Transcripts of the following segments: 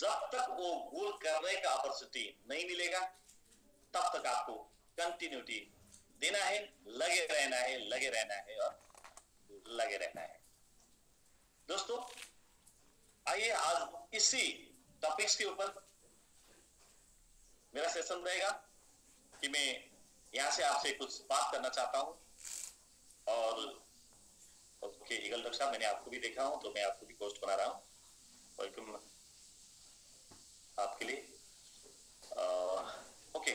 जब तक वो गोल करने का अपॉर्चुनिटी नहीं मिलेगा तब तक आपको कंटिन्यूटी देना है, लगे रहना है, लगे रहना है और लगे रहना है। दोस्तों आइए आज इसी टॉपिक्स के ऊपर मेरा सेशन रहेगा कि मैं यहां से आपसे कुछ बात करना चाहता हूं। और ओके ईगल डॉक्टर साहब, मैंने आपको भी देखा हूं तो मैं आपको भी पोस्ट बना रहा हूं। वेलकम आपके लिए। ओके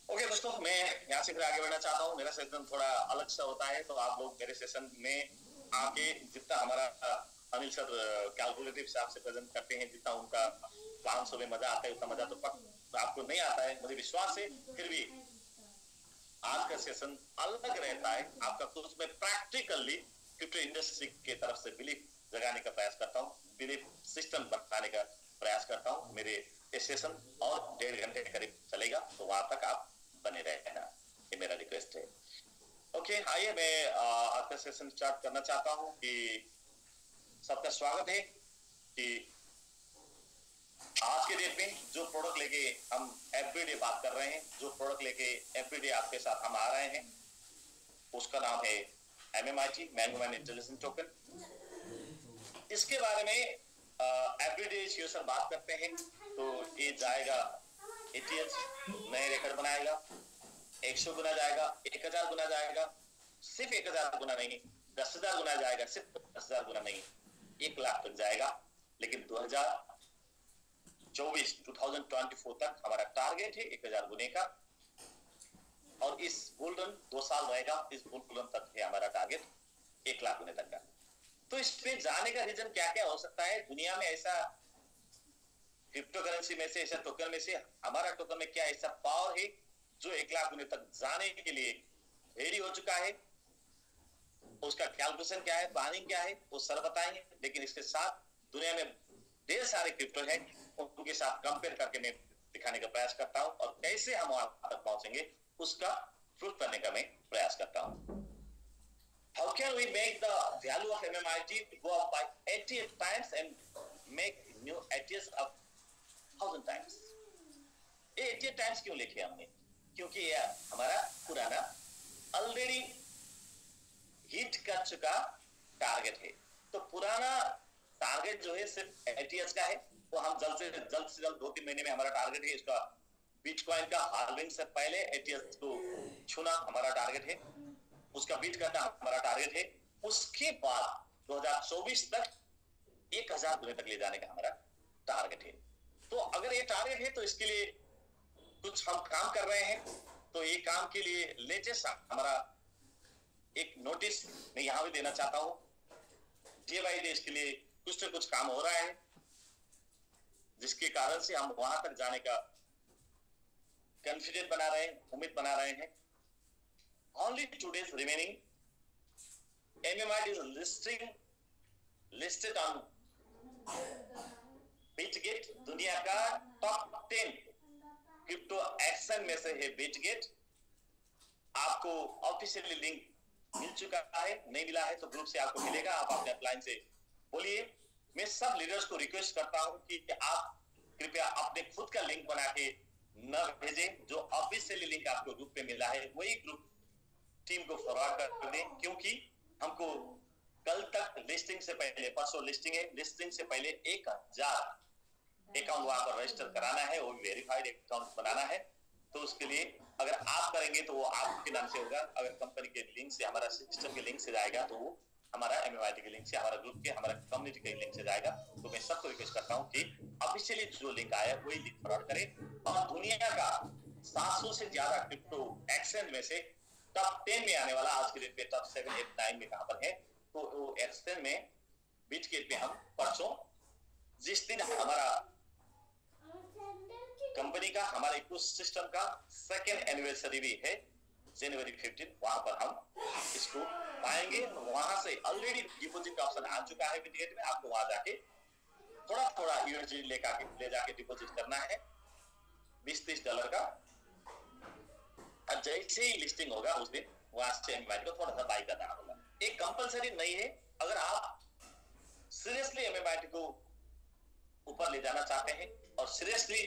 ओके दोस्तों, मैं यहाँ से फिर आगे बढ़ना चाहता हूँ। मेरा सेशन थोड़ा अलग सा होता है, तो आप लोग मेरे सेशन में आके जितना हमारा अनिल सर कैलकुलेटिव हिसाब से प्रेजेंट करते हैं, जितना उनका प्लान में मजा आता है उतना मजा तो आपको नहीं आता है, मुझे विश्वास है। फिर भी आज का सेशन अलग रहता है। आपका कुछ मैं प्रैक्टिकली क्रिप्टो इंडस्ट्री के तरफ से बिलीफ जगाने का प्रयास करता हूँ, बिलीफ सिस्टम बनाने का प्रयास करता हूँ। मेरे सेशन और 1.5 घंटे करीब चलेगा, तो वहां तक आप बने रहना, ये मेरा रिक्वेस्ट है। ओके आइए मैं आज का सेशन स्टार्ट करना चाहता हूँ कि सबका स्वागत है कि आज के डेट में जो प्रोडक्ट लेके हम एवरीडे बात कर रहे हैं, जो प्रोडक्ट लेके एवरीडे आपके साथ हम आ रहे हैं, उसका नाम है MMIT, man woman intelligence token. इसके बारे में एवरीडे सर बात करते हैं तो ये जाएगा ATH, नए रिकॉर्ड बनाएगा, 100 गुना जाएगा, 1000 गुना जाएगा, सिर्फ 1000 गुना नहीं, 10,000 गुना जाएगा, सिर्फ 10,000 गुना नहीं, 1 लाख तक जाएगा। लेकिन 2024 तक हमारा टारगेट है 1000 गुने का, और इस गोल्डन 2 साल रहेगा, इस गोल्डन तक है हमारा टारगेट 1 लाख गुने तक का। तो इस पे जाने का रीजन क्या क्या हो सकता है? दुनिया में ऐसा क्रिप्टो करेंसी में से, ऐसा टोकन में से हमारा टोकन में क्या ऐसा पावर है जो 1 लाख गुने तक जाने के लिए रेडी हो चुका है? उसका कैलकुलेशन क्या है, प्लानिंग क्या है, वो सर बताएंगे। लेकिन इसके साथ दुनिया में ढेर सारे क्रिप्टो है, उनके साथ कंपेयर करके मैं दिखाने का प्रयास करता हूं, और कैसे हम वहां तक पहुंचेंगे उसका प्रूफ करने का मैं प्रयास करता हूं। How can we make the value of MMIT go up by 88 times and make new ATS up 1000 times? ये 88 टाइम्स क्यों लिखे हमने? क्योंकि ये हमारा पुराना ऑलरेडी हिट कर चुका टारगेट है। तो पुराना टारगेट जो है सिर्फ ATS का है, वो हम जल्द से जल्द 2-3 महीने में हमारा टारगेट है। इसका बिटकॉइन का हार्वेस्टिंग से पहले ATS को छूना हमारा टारगेट है, उसका बीट करना हमारा टारगेट है। उसके बाद 2024 तक 1000 गुने तक ले जाने का हमारा टारगेट है। तो अगर ये टारगेट है तो इसके लिए कुछ हम काम कर रहे हैं। तो ये काम के लिए लेटेस्ट हमारा एक नोटिस मैं यहां भी देना चाहता हूं। डे बाय डे इसके लिए कुछ ना कुछ काम हो रहा है, जिसके कारण से हम वहां तक जाने का कॉन्फिडेंट बना रहे हैं, उम्मीद बना रहे हैं। Only 2 days remaining. MMIT is listed on Bitget, दुनिया का टॉप 10 क्रिप्टो एक्सचेंज में से है Bitget। आपको ऑफिशियली लिंक मिल चुका है, नहीं मिला है तो ग्रुप से आपको मिलेगा, आप अपने अपलाइन से बोलिए। मैं सब लीडर्स को रिक्वेस्ट करता हूं कि आप कृपया अपने खुद का लिंक बना के न भेजें। जो ऑफिशियली लिंक आपको ग्रुप पे मिला है वही ग्रुप टीम को फॉरवर्ड कर दें, क्योंकि हमको कल तक लिस्टिंग से पहले, परसों लिस्टिंग है, लिस्टिंग से पहले 1000 अकाउंट वहां पर रजिस्टर कराना है, वो वेरीफाइड अकाउंट बनाना है। तो उसके लिए अगर आप करेंगे तो वो आपके नाम से होगा, अगर कंपनी के लिंक से, हमारा सिस्टम के लिंक से जाएगा तो वो हमारा MMIT के लिंक से, हमारा ग्रुप के, हमारा कम्युनिटी के लिंक से जाएगा। तो मैं सबको रिक्वेस्ट करता हूँ कि ऑफिशियली जो लिंक आया वही लिंक फॉरवर्ड करें। और दुनिया का 700 से ज्यादा क्रिप्टो एक्सचेंज में से टॉप 10 में आने वाला, आज के डेट पे टॉप 7, 8, 9 में कहां पर है, तो वो एक्सचेंज में बिटगेट पे हम परसों, जिस दिन हमारा कंपनी का, हमारे इकोसिस्टम का 2nd एनिवर्सरी भी है, जनवरी 15, वहां पर हम इसको पाएंगे। वहां से ऑलरेडी डिपॉजिट का ऑप्शन आ चुका है बिटगेट में। आपको वहां जाके थोड़ा थोड़ा USD ले जाके डिपॉजिट करना है, $20-30 का। और जैसे ही लिस्टिंग होगा उस दिन वहां से MMIT को थोड़ा सा बाई करना होगा। एक कंपलसरी नहीं है। अगर आप सीरियसली MMIT को ऊपर ले जाना चाहते हैं और सीरियसली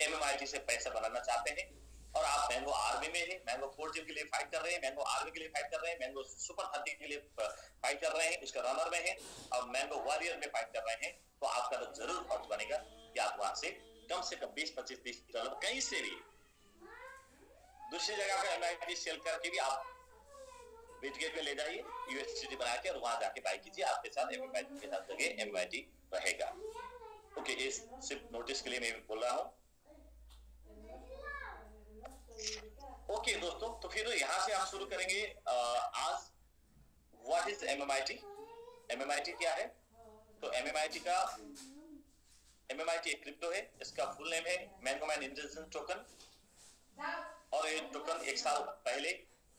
MMIT से पैसा बनाना चाहते हैं और आप मैंगो आर्मी में हैं, मैंगो फोर्ट के लिए फाइट कर रहे हैं, मैंगो आर्मी के लिए फाइट कर रहे हैं, मैंगो सुपर 30 के लिए फाइट कर रहे हैं, उसका रनर में हैं और मैंगो वॉरियर में फाइट कर रहे हैं, तो आपका तो जरूर फर्ज बनेगा कि आप वहां से कम $20-25 कहीं से भी दूसरी जगह पे MIT सेल करके भी आप बिटगेट पे ले जाइए, यूएसडी बना के और वहां जाके बाय कीजिए, आपके साथ MMIT के साथ जगह MIT रहेगा। ओके, इस सिर्फ नोटिस के लिए मैं बोल रहा हूँ। ओके दोस्तों, तो फिर यहाँ से हम शुरू करेंगे आज व्हाट इज MMIT। MMIT क्या है? तो MMIT एक क्रिप्टो है, इसका फुल नेम है मैंगो मैन इंटेलिजेंस टोकन और ये टोकन एक साल पहले,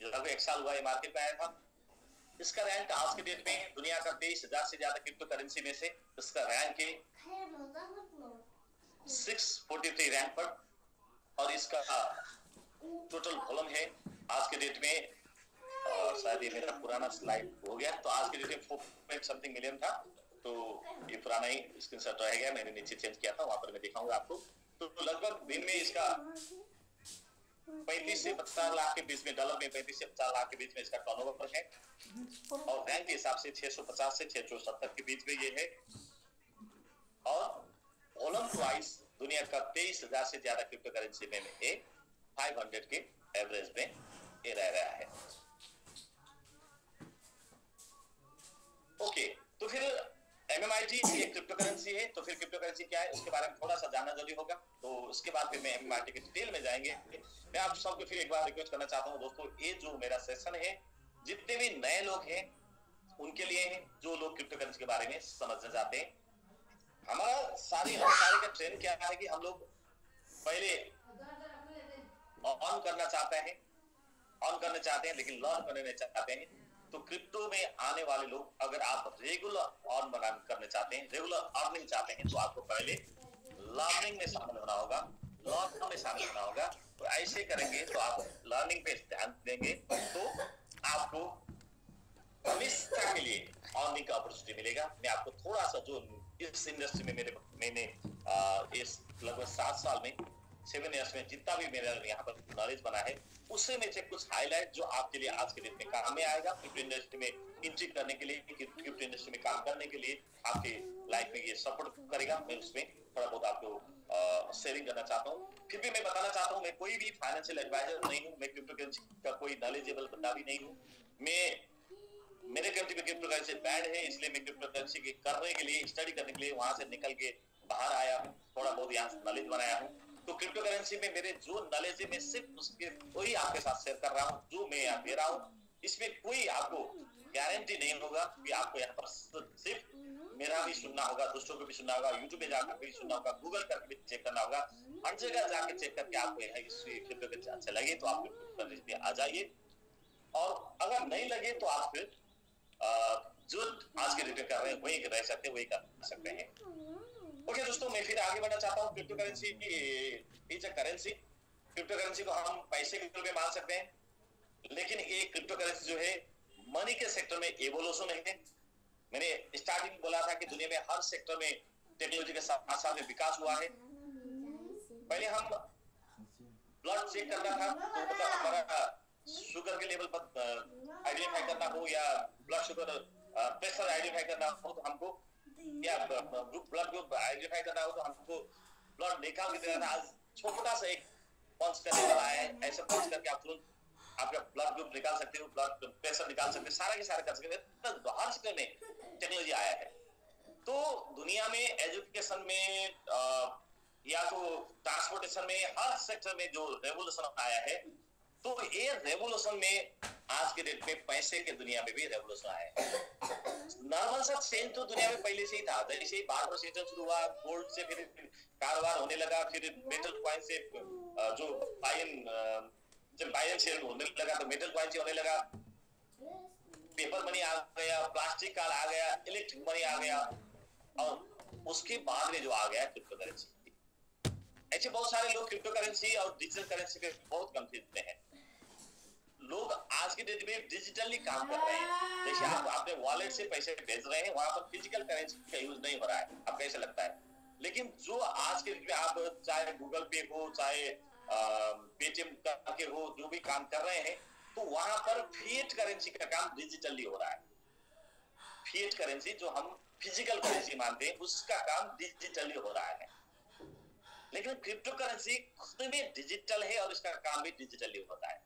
लगभग एक साल हुआ ये मार्केट में आया था। इसका रैंक आज के डेट में दुनिया का 23,000 से ज्यादा क्रिप्टो करेंसी में से इसका रैंक है 643 रैंक पर और इसका टोटल वॉल्यूम है आज के डेट में, शायद ये मेरा पुराना स्लाइड हो गया, तो आज के डेट में 4.something मिलियन था, तो ये पुराना ही स्क्रीनशॉट रह गया, मैंने नीचे चेंज किया था, वहां पर मैं दिखाऊंगा आपको। तो लगभग दिन में इसका 35 से 50 लाख के बीच में, डॉलर में 35 से 50 लाख के बीच में इसका टर्नओवर है और रैंक के हिसाब से 650 से 670 के बीच में ये है और वॉल्यूम वाइज दुनिया का 23,000 से ज्यादा क्रिप्टो करेंसी में 500 के एवरेज में ये रह रहा है। ओके, तो फिर MMIT एक क्रिप्टो करेंसी है, तो फिर क्रिप्टो करेंसी क्या है उसके बारे में थोड़ा सा जानना जरूरी होगा, तो उसके बाद फिर मैं MMIT के डिटेल में जाएंगे। मैं आप सबको फिर एक बार रिक्वेस्ट करना चाहता हूँ दोस्तों, ये जो मेरा सेशन है जितने भी नए लोग हैं उनके लिए है, जो लोग क्रिप्टो करेंसी के बारे में समझना चाहते हैं। हमारा सारे का ट्रेंड क्या है कि हम लोग पहले ऑन करना चाहते हैं लेकिन लर्न करना नहीं चाहते हैं। तो क्रिप्टो में आने वाले लोग, अगर आप रेगुलर ऑन करना चाहते हैं, रेगुलर अर्निंग चाहते हैं, तो आपको पहले लर्निंग में शामिल होना होगा। तो ऐसे करेंगे तो आप लर्निंग पे ध्यान देंगे तो आपको हमेशा के लिए अर्निंग का अपॉर्चुनिटी मिलेगा। मैं आपको थोड़ा सा जो इस इंडस्ट्री में मैंने इस लगभग 7 साल में 7 इयर्स में जितना भी मेरा यहाँ पर नॉलेज बना है उससे में से कुछ हाईलाइट जो आपके लिए आज के दिन में काम में आएगा, क्रिप्टो इंडस्ट्री में एंट्री करने के लिए, क्रिप्टो इंडस्ट्री में काम करने के लिए आपके लाइफ में ये सपोर्ट करेगा। मैं उसमें थोड़ा बहुत आपको शेयरिंग करना चाहता हूँ। फिर भी मैं बताना चाहता हूँ मैं कोई भी फाइनेंशियल एडवाइजर नहीं हूँ, मैं क्रिप्टो करेंसी का कोई नॉलेजेबल बंदा भी नहीं हूँ। मेरे कंट्री में क्रिप्टो करेंसी बैन है, इसलिए मैं क्रिप्टो करेंसी के करने के लिए, स्टडी करने के लिए वहां से निकल के बाहर आया हूँ, थोड़ा बहुत यहाँ से नॉलेज बनाया हूँ। तो क्रिप्टो करेंसी में मेरे जो नॉलेज है मैं सिर्फ उसके वही आपके साथ शेयर कर रहा हूँ जो मैं यहाँ दे रहा हूँ। इसमें कोई आपको गारंटी नहीं होगा कि आपको यहाँ पर सिर्फ मेरा भी सुनना होगा, दूसरों को भी सुनना होगा, यूट्यूब पे जाकर भी सुनना होगा, गूगल करके भी चेक करना होगा, हर जगह जाके चेक करके आपको यहाँ क्रिप्टो करेंसी अच्छा लगे तो आप क्रिप्टो करेंसी पे आ जाइए और अगर नहीं लगे तो आप फिर जो आज के डेट में कर रहे हैं वही रह सकते हैं, वही कर सकते हैं। ओके दोस्तों, मैं फिर आगे बढ़ना चाहता हूँ। Crypto currency is a currency. Crypto currency को हम पैसे के रूप में मान सकते हैं, लेकिन ये क्रिप्टो करेंसी जो है मनी के सेक्टर में एवोल्यूशन है। मैंने स्टार्टिंग बोला था कि दुनिया में हर सेक्टर में टेक्नोलॉजी के साथ साथ में विकास हुआ है। पहले हम ब्लड चेक करना था तो मतलब हमारा शुगर के लेवल पर आइडेंटिफाई करना हो या ब्लड शुगर प्रेशर आइडेंटिफाई करना हो तो हमको, या ब्लड ग्रुप आइडेंटिफाई करना हो तो हमको ब्लड निकाल के देना था। आज छोटा सा एक पंच करने वाला है, ऐसे पंच करके आप तुरंत आपका ब्लड ग्रुप निकाल सकते हो, ब्लड प्रेशर निकाल सकते हो, सारा के सारे कर सकते हैं। तो हर सेक्टर में टेक्नोलॉजी आया है। तो दुनिया में एजुकेशन में या तो ट्रांसपोर्टेशन में, हर सेक्टर में जो रेवोल्यूशन आया है, तो ये रेवोल्यूशन में आज के डेट में पैसे के दुनिया में भी रेवोल्यूशन आया है। नॉर्मल सा चेंज तो दुनिया में पहले से ही था, जैसे ही बार्टर सिस्टम शुरू हुआ, गोल्ड से फिर कारोबार होने लगा, फिर मेटल कॉइन से जो जब बायन शेयर होने लगा तो मेटल कॉइन से होने लगा, पेपर मनी आ गया, प्लास्टिक कार्ड आ गया, इलेक्ट्रिक मनी आ गया और उसके बाद में जो आ गया क्रिप्टो करेंसी। ऐसे बहुत सारे लोग क्रिप्टो करेंसी और डिजिटल करेंसी के बहुत कंफ्यूज हैं। लोग आज के डेट में डिजिटली काम कर रहे हैं, जैसे आप अपने वॉलेट से पैसे भेज रहे हैं, वहां पर फिजिकल करेंसी का यूज नहीं हो रहा है, आपको ऐसा लगता है। लेकिन जो आज के डेट में आप चाहे गूगल पे हो, चाहे पेटीएम करके हो, जो भी काम कर रहे हैं, तो वहां पर फिएट करेंसी का काम डिजिटली हो रहा है। फिएट करेंसी जो हम फिजिकल करेंसी मानते हैं, उसका काम डिजिटली हो रहा है। लेकिन क्रिप्टो करेंसी खुद में डिजिटल है और इसका काम भी डिजिटली होता है।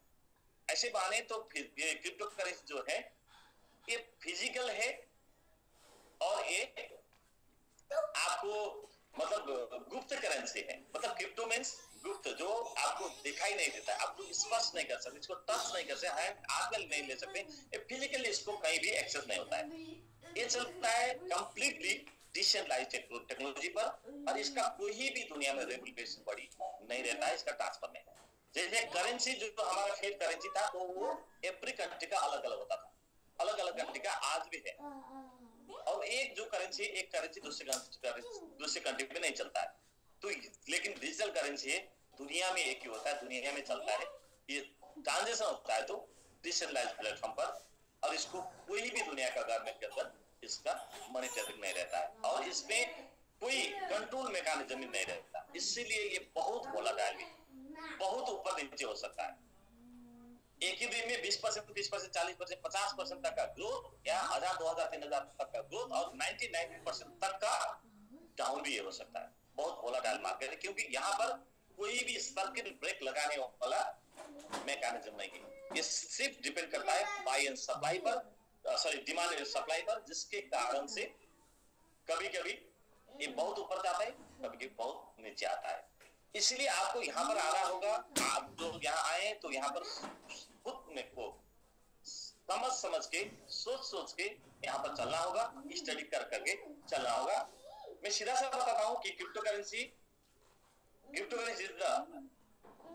ऐसे माने तो क्रिप्टो करेंसी जो है ये फिजिकल है और ये आपको मतलब गुप्त करेंसी है। मतलब क्रिप्टो मीन्स गुप्त, जो आपको दिखाई नहीं देता, आपको स्पर्श नहीं कर सकते, इसको टच नहीं कर सकते, हाथ में नहीं ले सकते, ये फिजिकली इसको कहीं भी एक्सेस नहीं होता है। ये चलता है कंप्लीटली डिसेंट्रलाइज्ड टेक्नोलॉजी पर, और इसका कोई भी दुनिया में रेगुलेशन बॉडी नहीं रहता है इसका ट्रांसफर में। जैसे करेंसी जो हमारा फिएट करेंसी था, तो वो एवरी कंट्री का अलग अलग होता था, अलग अलग कंट्री का आज भी है। और एक जो करेंसी, एक करेंसी दूसरे कंट्री में नहीं चलता है। तो लेकिन डिजिटल करेंसी है, दुनिया में एक ही होता है, दुनिया में चलता है, ये ट्रांजेक्शन होता है तो डिसेंट्रलाइज्ड प्लेटफॉर्म पर, और इसको कोई भी दुनिया का गवर्नमेंट के अंदर इसका मॉनिटरिंग नहीं रहता है, और इसमें कोई कंट्रोल मैकेनिज्म नहीं रहता। इसीलिए ये बहुत वोलेटाइल है, बहुत ऊपर नीचे हो सकता है। एक ही दिन में 20%, 30%, 40%, 50% तक का ग्रोथ, या 1000, 2000, 3000 तक का ग्रोथ, और 99% तक का डाउन भी हो सकता है। बहुत वोलेटाइल मार्केट है, क्योंकि यहाँ पर कोई भी सर्किट ब्रेक लगाने वाला मैकेनिज्म नहीं है। ये सिर्फ डिपेंड करता है बाय एंड सप्लाई पर, सॉरी डिमांड एंड सप्लाई पर, जिसके कारण से कभी कभी ये बहुत ऊपर जाता है, कभी कभी बहुत नीचे आता है। इसलिए आपको यहाँ पर आना होगा। आप जो यहाँ आए तो यहाँ पर खुद में को समझ के, सोच के यहाँ पर चलना होगा, स्टडी करके चलना होगा। मैं सीधा सा बताता हूँ कि crypto currency is the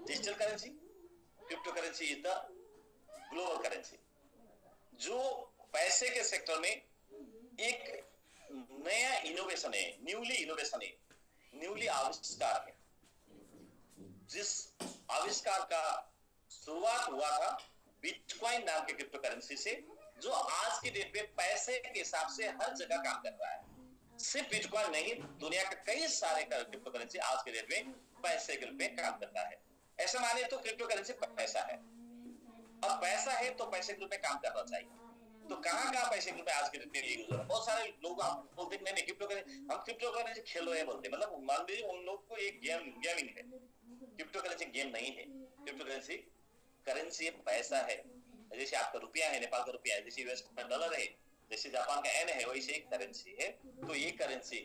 digital currency, crypto currency is the global currency, जो पैसे के सेक्टर में एक नया इनोवेशन है, न्यूली आविष्कार है। जिस आविष्कार का शुरुआत हुआ था बिटकॉइन नाम के क्रिप्टो करेंसी से, जो आज की डेट में पैसे के हिसाब से हर जगह काम कर रहा है। सिर्फ बिटकॉइन नहीं, दुनिया के कई सारे क्रिप्टो करेंसी आज के डेट में पैसे के रूप में काम करता है। ऐसा माने तो क्रिप्टो करेंसी पैसा है, और पैसा है तो पैसे के रूप में काम करना चाहिए। तो कहाँ पैसे के रूप में आज के डेट में यूज हो रहा है? बहुत सारे लोग आप बोलते हैं नहीं क्रिप्टो करेंसी, हम क्रिप्टो करेंसी खेल रहे हैं बोलते, मतलब मान लीजिए उन लोग को एक गेमिंग है। क्रिप्टो करेंसी गेम नहीं है, क्रिप्टो करेंसी पैसा है। जैसे आपका रुपया है, नेपाल का रुपया है, जैसे यूएस का डॉलर है, जैसे जापान का एन है, वैसे एक करेंसी है। तो ये करेंसी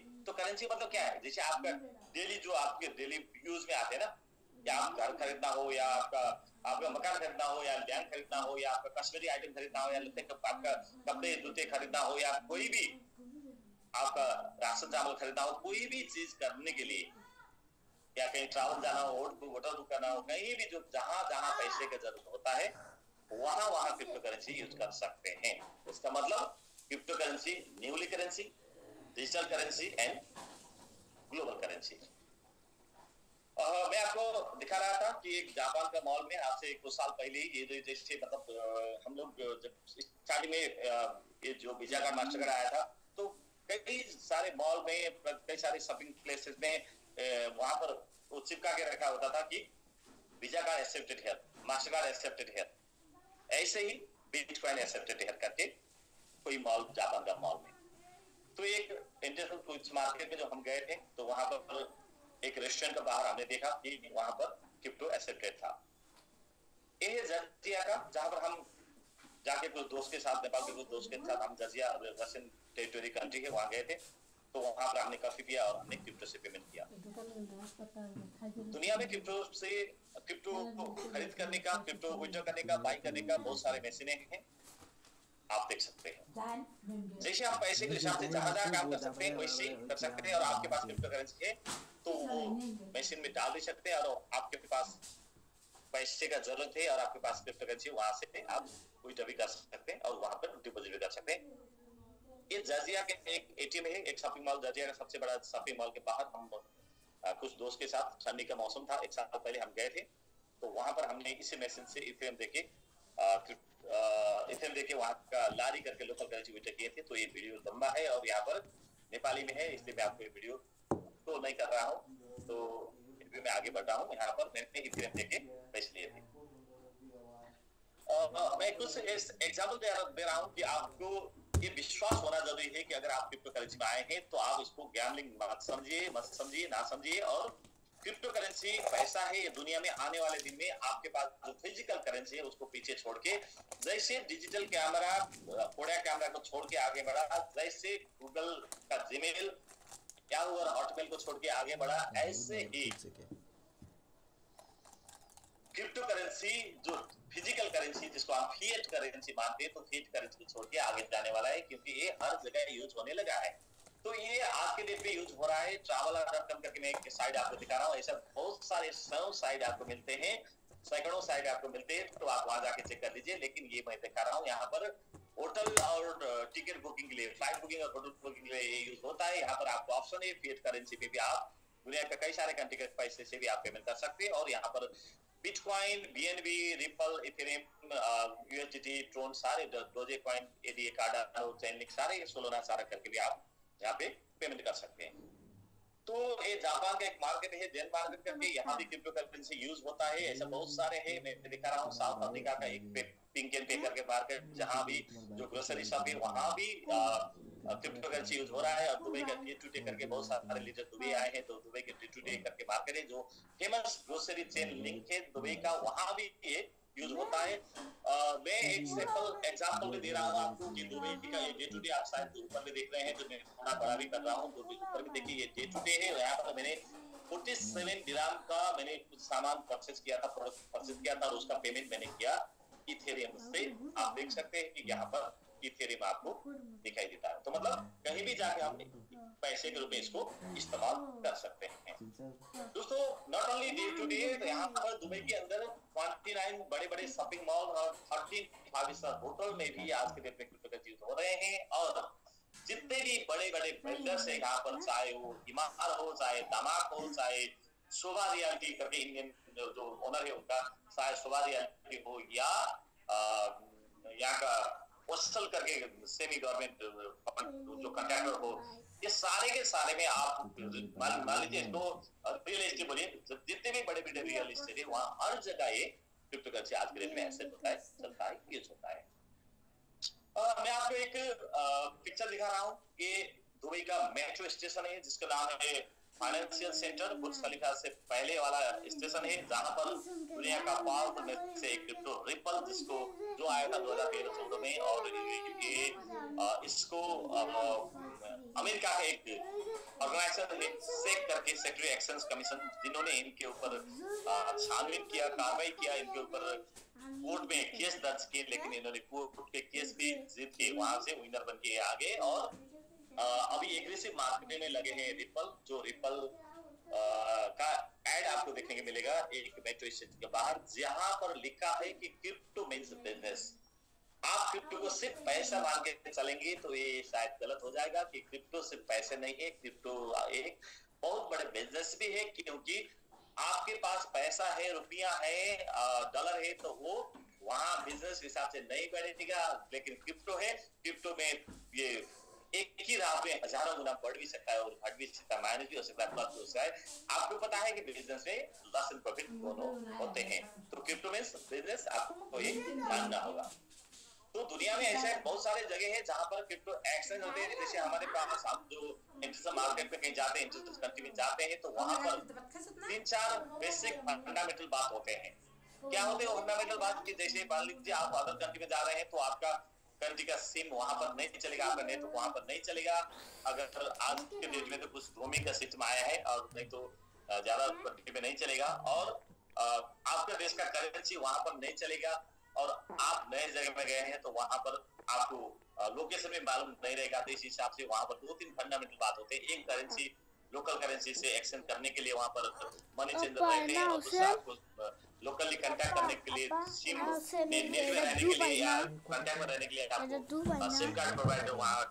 मतलब क्या है? जैसे आपका डेली जो आपके डेली यूज में आते हैं ना, या आप घर खरीदना हो, या आपका मकान खरीदना हो, या लैंड खरीदना हो, या आपका कस्टमरी आइटम खरीदना हो, या आपका कपड़े जूते खरीदना हो, या कोई भी आपका राशन चावल खरीदना हो, कोई भी चीज करने के लिए, या कहीं ट्रैवल जाना हो, होटल बुक करना हो, कहीं भी जो जहां पैसे की जरूरत होता है, वहां क्रिप्टो करेंसी यूज कर सकते हैं। इसका मतलब crypto currency, newly currency, digital currency and global currency. मैं आपको दिखा रहा था कि एक जापान का मॉल में आज से 1-2 साल पहले ये जैसे मतलब हम लोग जब स्टार्टिंग में ये जो वीजा कार्ड, मास्टर कार्ड आया था, तो कई सारे मॉल में, कई सारे शॉपिंग प्लेसेस में वहां पर वो चिपका के रखा होता था कि visa card accepted here, master card accepted here. ऐसे ही बिटकॉइन एक्सेप्टेड हियर करके कोई मॉल, जापान का मॉल में। तो एक इंटरनेशनल मार्केट में जो हम गए थे, तो वहां पर एक रेस्टोरेंट के बाहर हमने देखा कि वहां पर क्रिप्टो एक्सेप्टेड था। ये जर्जिया का, जहां पर हम जाके कुछ दोस्त के साथ, नेपाल के कुछ दोस्त के साथ, हम जर्जिया रशियन टेरिटरी कंट्री के वहां गए थे। तो वहां पर हमने कॉफी पिया और हमने क्रिप्टो से पेमेंट किया। दुनिया में क्रिप्टो खरीद करने का, क्रिप्टो विड्रॉ करने का, बाई करने का बहुत सारे मशीनें हैं, आप देख सकते हैं। जैसे हम पैसे के हिसाब से जहां काम कर सकते हैं, वैसे कर सकते हैं। और आपके पास क्रिप्टो करेंसी है तो वो मशीन में डाल दे सकते हैं, और आपके पास पैसे का जरूरत है और आपके पास क्रिप्टो करेंसी, वहां से आप विड्रॉ भी कर सकते हैं और वहां पर डिपॉजिट भी कर सकते हैं। ये जर्जिया के एक एटीएम है, एक शॉपिंग मॉल, जर्जिया का सबसे बड़ा शॉपिंग मॉल के बाहर हम कुछ दोस्त के साथ, ठंडी का मौसम था, 1 साल पहले हम गए थे। तो वहां पर हमने इसी मशीन से इथेरियम देके वहां का लारी करके लोकल करेंसी विड्रॉ किए थे। तो ये वीडियो लंबा है और यहाँ पर नेपाली में है, इसलिए मैं आपको ये वीडियो इसको नहीं कर रहा हूँ, तो इंटरव्यू में आगे बढ़ रहा हूँ। यहाँ पर मैंने इथेरियम लेके पैसे लिए थे। मैं कुछ एग्जाम्पल दे रहा हूँ कि आपको ये विश्वास होना जरूरी है कि अगर आप क्रिप्टो करेंसी में आए हैं तो आप इसको गैम्बलिंग मत समझिए, ना समझिए। और क्रिप्टो करेंसी पैसा है, ये दुनिया में आने वाले दिन में आपके पास जो फिजिकल करेंसी है उसको पीछे छोड़ के, जैसे डिजिटल कैमरा कोडिया कैमरा को छोड़ के आगे बढ़ा, जैसे गूगल का जीमेल, याहू और हॉटमेल को छोड़ के आगे बढ़ा, ऐसे ही क्रिप्टो करेंसी जो फिजिकल करेंसी जिसको हम फिएट करेंसी मानते हैं, तो फिएट करेंसी को छोड़ के आगे जाने वाला है, क्योंकि ये हर जगह यूज होने लगा है। तो ये आज के डेट पे यूज हो रहा है। traveler.com करके मैं एक साइट आपको दिखा रहा हूँ। ऐसा बहुत सारे 100 साइट आपको मिलते हैं, सैकड़ों साइट आपको मिलते हैं, तो आप वहां जाके चेक कर लीजिए। लेकिन ये मैं दिखा रहा हूँ यहाँ पर होटल और टिकट बुकिंग के लिए, फ्लाइट बुकिंग और होटल बुकिंग के लिए ये यूज होता है। यहाँ पर आपको ऑप्शन है फिएट करेंसी पे भी आप दुनिया के कई सारे कंट्री के पैसे से भी आप पेमेंट कर सकते हैं। और यहाँ पर bitcoin, BNB, ripple, ethereum, USDT, Tron, सारे doge coin, ADA, Cardano, Chainlink, सारे सोलोना सारा करके भी आप यहाँ पे पेमेंट कर सकते हैं। तो ये जापान का एक मार्केट है, जेन मार्केट करके, यहाँ भी क्रिप्टो करेंसी यूज होता है। ऐसा बहुत सारे हैं, मैं दिखा रहा हूँ। साउथ अफ्रीका का एक पिंक एंड पे करके मार्केट, जहाँ भी जो ग्रोसरी शॉप है वहां भी क्रिप्टो करेंसी यूज हो रहा है। और दुबई का D2D करके बहुत सारे लीडर दुबई आए हैं, तो दुबई के D2D करके मार्केट है जो फेमस ग्रोसरी चेन लिंक है दुबई का, वहां भी ये यूज होता है। मैं एक सिंपल एग्जांपल भी दे रहा हूँ आपको कि दुबई का ये D2D आप शायद ऊपर में देख रहे हैं, तो मैं थोड़ा बड़ा भी कर रहा हूँ, तो ऊपर में देखिए ये D2D है। यहाँ पर मैंने 47 दिरहम का मैंने कुछ सामान परचेज किया था, प्रोडक्ट परचेज किया था, और उसका पेमेंट मैंने किया इथेरियम से। आप देख सकते हैं कि यहाँ पर इथेरियम आपको दिखाई देता है। तो मतलब कहीं भी जाके हम पैसे के रूप में इसको इस्तेमाल कर सकते हैं। दोस्तों, नॉट ओनली D2D, तो यहाँ पर दुबई के अंदर 29 बड़े बड़े शॉपिंग मॉल और 13 फाइव स्टार होटल में भी आज के डेट में क्रिप्टो करेंसी हो रहे हैं। और जितने भी बड़े बड़े बिल्डर्स है यहाँ पर, चाहे वो इमार हो, चाहे दामाक हो, चाहे शोभा रियल्टी करके इंडियन जो ओनर है उनका, चाहे शोभा रियल्टी हो, या यहाँ का पोस्टल करके सेमी गवर्नमेंट जो कॉन्ट्रैक्टर हो, ये सारे के सारे में आप मान लीजिए इसको रियल एस्टेट बोलिए, जितने भी बड़े बड़े रियल एस्टेट है वहाँ हर जगह ये क्रिप्टो करेंसी आज के डेट में ऐसे होता है, चलता है, यूज होता है। मैं आपको एक पिक्चर दिखा रहा हूँ। ये दुबई का मेट्रो स्टेशन है जिसका नाम है फाइनेंशियल सेंटर, बुर्ज खलीफा से पहले वाला स्टेशन है, जहां पर दुनिया का पावरफुल में से एक क्रिप्टो रिपल, जिसको जो आया था 2013-14 में, और ये इसको अमेरिका का एक ऑर्गेनाइजेशन है सेक करके, सेक्रेटरी एक्सचेंज कमीशन, जिन्होंने इनके ऊपर छानबीन किया, कार्रवाई किया, इनके ऊपर कोर्ट में केस दर्ज किए, लेकिन इन्होंने कोर्ट के केस भी जीत के वहां से विनर बन के आगे। और अभी एग्रेसिव मार्केटिंग में लगे हैं रिपल, जो रिपल का एड आपको देखने को मिलेगा एक मेट्रो स्टेशन के बाहर, जहां पर लिखा है कि क्रिप्टो मींस बिजनेस। आप क्रिप्टो को सिर्फ पैसा मान के चलेंगे तो ये शायद गलत हो जाएगा, कि क्रिप्टो सिर्फ पैसे नहीं है, क्रिप्टो एक बहुत बड़े बिजनेस भी है। क्योंकि आपके पास पैसा है, रुपया है, डॉलर है, तो वो वहां बिजनेस हिसाब से नहीं बढ़ेगा। लेकिन क्रिप्टो है, क्रिप्टो में ये एक ही रात में हजारों गुना बढ़ भी सकता है और घट भी सकता है, माइनस भी हो सकता है, प्लस भी हो सकता है। आपको पता है कि बिजनेस में लॉस एंड प्रॉफिट दोनों होते हैं, तो क्रिप्टो में बिजनेस आपको ये जानना होगा। तो दुनिया में ऐसे बहुत सारे जगह है जहां पर क्रिप्टो एक्सचेंज होते हैं। जैसे हमारे पास हम जो इंटरनेशनल मार्केट में कहीं जाते हैं, इंटरनेशनल कंट्री में जाते हैं, तो वहां पर 3-4 बेसिक फंडामेंटल बात होते हैं। क्या होते हैं फंडामेंटल बात? कि जैसे मान लीजिए आप अदर कंट्री में जा रहे हैं, तो आपका कंट्री का सिम वहां पर नहीं चलेगा, आपका नेटवर्क वहां पर नहीं चलेगा। अगर आज के डेट में तो कुछ रोमिंग का सिस्टम आया है, और नहीं तो ज्यादा कंट्री में नहीं चलेगा। और आपका देश का करेंसी वहां पर नहीं चलेगा, और आप नए जगह में गए हैं तो वहां पर आपको लोकेशन में मालूम नहीं रहेगा। तो इस हिसाब से वहां पर 2-3 फंडामेंटल बात होते हैं। एक करेंसी लोकल करेंसी से एक्सचेंज करने के लिए वहां पर मनी चेंजर रहते हैं, और दूसरा आपको लोकली कांटेक्ट करने के लिए सिम में नेट में रहने के लिए या कांटेक्ट में रहने के लिए आपको सिम कार्ड प्रोवाइडर वहां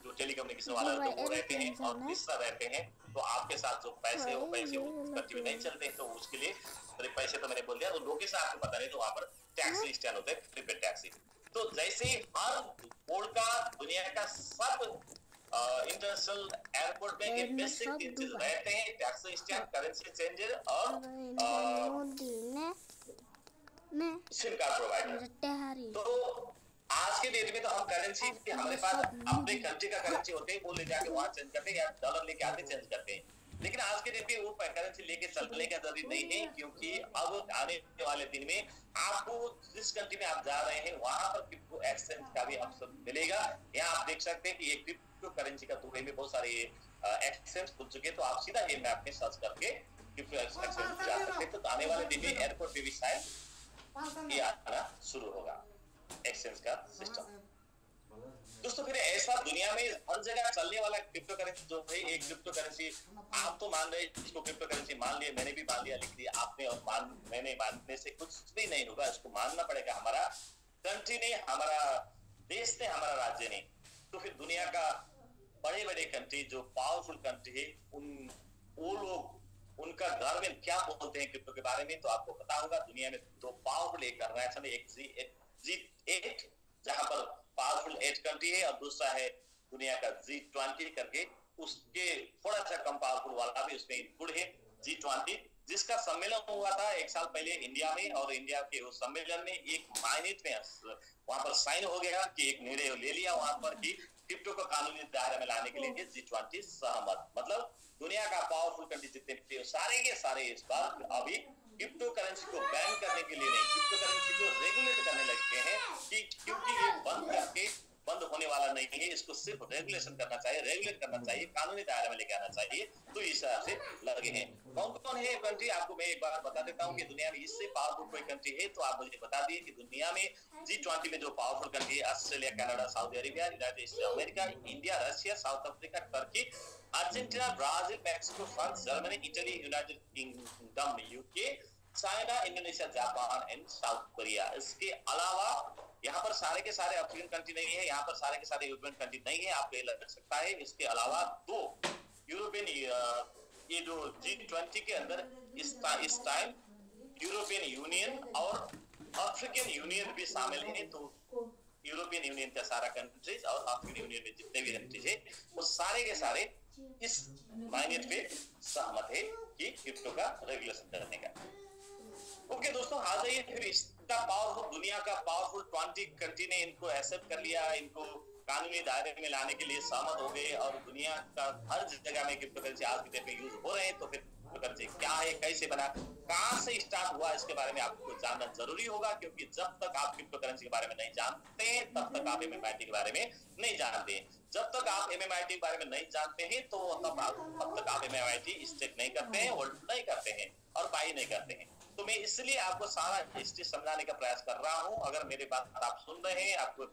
जो टेलीकम्युनिकेशन वाला तो वो रहते हैं। और तीसरा रहते हैं तो आपके साथ जो पैसे वो पैसे कंट्री में नहीं चलते, तो उसके लिए पैसे तो मैंने बोल दिया। तो लोकेशन आपको पता नहीं, तो वहां पर टैक्सी स्टैंड होते हैं, प्रीपेड टैक्सी। तो जैसे हर बोर्ड का दुनिया का सब इंटरनेशनल एयरपोर्ट में ये बेसिक 3 चीज रहते हैं, टैक्सी स्टैम्प, करेंसी चेंजर और सिम कार्ड प्रोवाइडर। तो आज के डेट में तो हम करेंसी हमारे पास अपने कंट्री का करेंसी होते हैं, वो ले जाके वहां चेंज करते हैं या डॉलर लेके आते चेंज करते हैं। लेकिन आज के डेट में वो करेंसी लेके चलने का जरूरी नहीं है, क्योंकि अब आने वाले दिन में आपको जिस कंट्री में आप जा रहे हैं वहां पर क्रिप्टो एक्सचेंज का भी ऑप्शन मिलेगा। यहाँ आप देख सकते हैं कि ये क्रिप्टो करेंसी का दुबई में बहुत सारे एक्सचेंज खुल चुके हैं, तो आप सीधा ये मैप में सर्च करके क्रिप्टो एक्सचेंज जा सकते हैं। तो आने वाले दिन में एयरपोर्ट पे भी शायद ये आना शुरू होगा एक्सचेंज का सिस्टम। दोस्तों फिर ऐसा दुनिया में हर जगह चलने वाला क्रिप्टो करेंसी जो है, एक क्रिप्टो करेंसी आप तो मान रहे हैं इसको क्रिप्टो करेंसी मान लिया, मैंने भी मान लिया, लेकिन आपने और मैंने मानने से कुछ भी नहीं होगा, इसको मानना पड़ेगा। हमारा कंट्री ने, हमारा देश ने, हमारा राज्य ने, तो फिर दुनिया का बड़े बड़े कंट्री जो पावरफुल कंट्री है वो लोग उनका गवर्नमेंट क्या बोलते हैं क्रिप्टो के बारे में, तो आपको पता होगा। दुनिया में दो पावरफुल एक नेशन है, एक G8 जहां पर पावरफुल 8 कंट्री है, और दूसरा है दुनिया का G20 करके, उसके थोड़ा सा कम पावरफुल वाला भी उसमें इंक्लूड है G20, जिसका सम्मेलन हुआ था 1 साल पहले इंडिया में। और इंडिया के उस सम्मेलन में एक माइनेट में वहां पर साइन हो गया कि एक निर्णय ले लिया वहां पर कि क्रिप्टो को कानूनी दायरे में लाने के लिए G20 सहमत। मतलब दुनिया का पावरफुल कंट्री जितने सारे के सारे इस बार अभी क्रिप्टो करेंसी को बैन करने के लिए नहीं, क्रिप्टो करेंसी को रेगुलेट करने लगे हैं, कि क्योंकि ये बंद होने वाला नहीं है, इसको सिर्फ रेगुलेशन करना चाहिए, रेगुलेट करना चाहिए, कानूनी दायरे में लेके आना चाहिए। तो इस हिसाब से लगे हैं। कौन कौन है कंट्री, आपको मैं एक बार बता देता हूँ कि दुनिया में इससे पावरफुल कोई कंट्री है तो आप मुझे बता दिए कि दुनिया में G20 में जो पावरफुल कंट्री है, Australia, Canada, Saudi Arabia, United states America, India, Russia, south Africa, Turkey, Argentina, Brazil, Mexico, France, Germany, Italy, United kingdom, UK, China, Indonesia, Japan and south Korea. इसके अलावा यहाँ पर सारे के सारे अफ्रीकन कंट्री नहीं है, यहाँ पर सारे के सारे यूरोपियन कंट्री नहीं है, आपको ये लग सकता है। इसके अलावा 2 यूरोपियन, ये जो G20 के अंदर इस टाइम यूरोपियन यूनियन और अफ्रीकन यूनियन भी शामिल है। तो यूरोपियन यूनियन का सारा कंट्रीज और अफ्रीकन यूनियन में जितने भी कंट्रीज है वो सारे के सारे इस माइनेट पे सहमत है कि क्रिप्टो का रेगुलेशन करने का। ओके दोस्तों, आ जाइए फिर इतना पावरफुल, दुनिया का पावरफुल 20 कंट्री ने इनको एक्सेप्ट कर लिया, इनको कानूनी दायरे में लाने के लिए सहमत हो गए, और दुनिया का हर जगह में क्रिप्टो करेंसी आज की डेट में यूज हो रहे हैं। तो फिर क्रिप्टो करेंसी क्या है, कैसे बना, कहां से स्टार्ट हुआ, इसके बारे में आपको जानना जरूरी होगा, क्योंकि जब तक आप क्रिप्टो करेंसी के बारे में नहीं जानते हैं तब तक आप MMIT के बारे में नहीं जानते हैं। जब तक आप MMIT के बारे में नहीं जानते हैं तो तब तक आप MMIT स्टेक नहीं करते हैं, होल्ड नहीं करते हैं और बाई नहीं करते हैं। तो मैं इसलिए आपको सारा हिस्ट्री समझाने का प्रयास कर रहा हूं। अगर मेरे बात आप सुन रहे हैं, आपको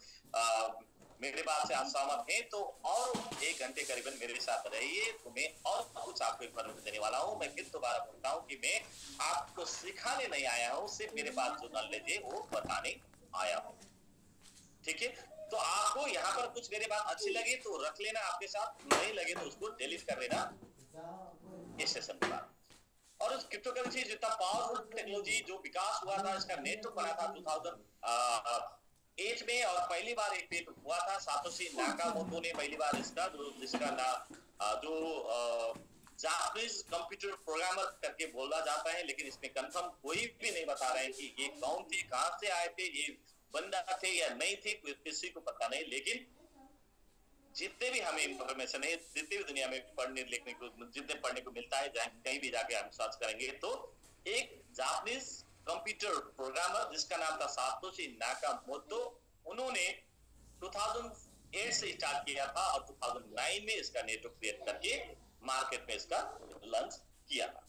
मेरे बात से आप सहमत हैं, तो और 1 घंटे करीबन मेरे साथ रहिए, तो मैं और कुछ आपको इन्फॉर्मेशन देने वाला हूं। मैं फिर दोबारा बोलता हूं कि मैं आपको सिखाने नहीं आया हूं, सिर्फ मेरे पास जो नॉलेज है वो बताने आया हूं। ठीक है, तो आपको यहाँ पर कुछ मेरे बात अच्छी लगी तो रख लेना आपके साथ, नहीं लगे तो उसको डिलीट कर लेना इस सेशन के बाद। और उस क्रिप्टो करेंसी जितना पावरफुल टेक्नोलॉजी जो विकास हुआ था, इसका नेटवर्क बना था 2008 में, और पहली बार एक पेट हुआ था सातोशी नाकामोटो ने पहली बार इसका, जिसका नाम जो जापानीज कंप्यूटर प्रोग्रामर करके बोला जाता है, लेकिन इसमें कंफर्म कोई भी नहीं बता रहे हैं कि ये कौन थे, कहां से आए थे, ये बंदा थे या नहीं थे, किसी को पता नहीं। लेकिन जितने भी हमें इंफॉर्मेशन है, जितने भी दुनिया में पढ़ने लिखने को, जितने पढ़ने को मिलता है, जहाँ कहीं भी जाके हम सर्च करेंगे तो एक जापानीज कंप्यूटर प्रोग्रामर जिसका नाम था सातोशी नाकामोटो, उन्होंने 2008 से स्टार्ट किया था और 2009 में इसका नेटवर्क क्रिएट करके मार्केट में इसका लॉन्च किया था।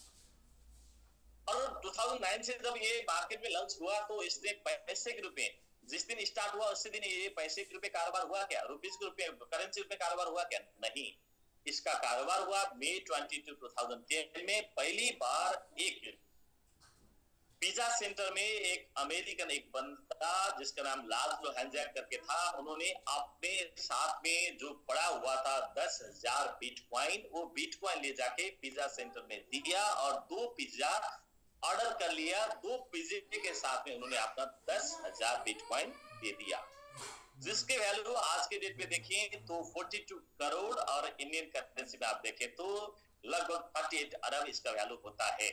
और 2009 से जब ये मार्केट में लॉन्च हुआ तो इसने पैसे के रूप में, जिस दिन स्टार्ट हुआ उसी दिन ये पैसे के रुपए कारोबार हुआ क्या, रुपीस के रुपए, करेंसी रुपए कारोबार हुआ क्या? नहीं, इसका कारोबार हुआ मई 22, 2010 में। पहली बार एक पिज्जा सेंटर में एक अमेरिकन एक बंदा जिसका नाम लाज़लो हैंजैक करके था, उन्होंने अपने साथ में जो पड़ा हुआ था 10,000 बिटकॉइन, वो बिटकॉइन ले जाके पिज्जा सेंटर में दिया और 2 पिज्जा ऑर्डर कर लिया। 2 पिज्जे के साथ में उन्होंने अपना 10,000 बिटकॉइन दे दिया। जिसके वैल्यू आज के डेट में देखें तो 42 करोड़ और इंडियन करेंसी में आप देखें तो लगभग 38 अरब इसका वैल्यू होता है।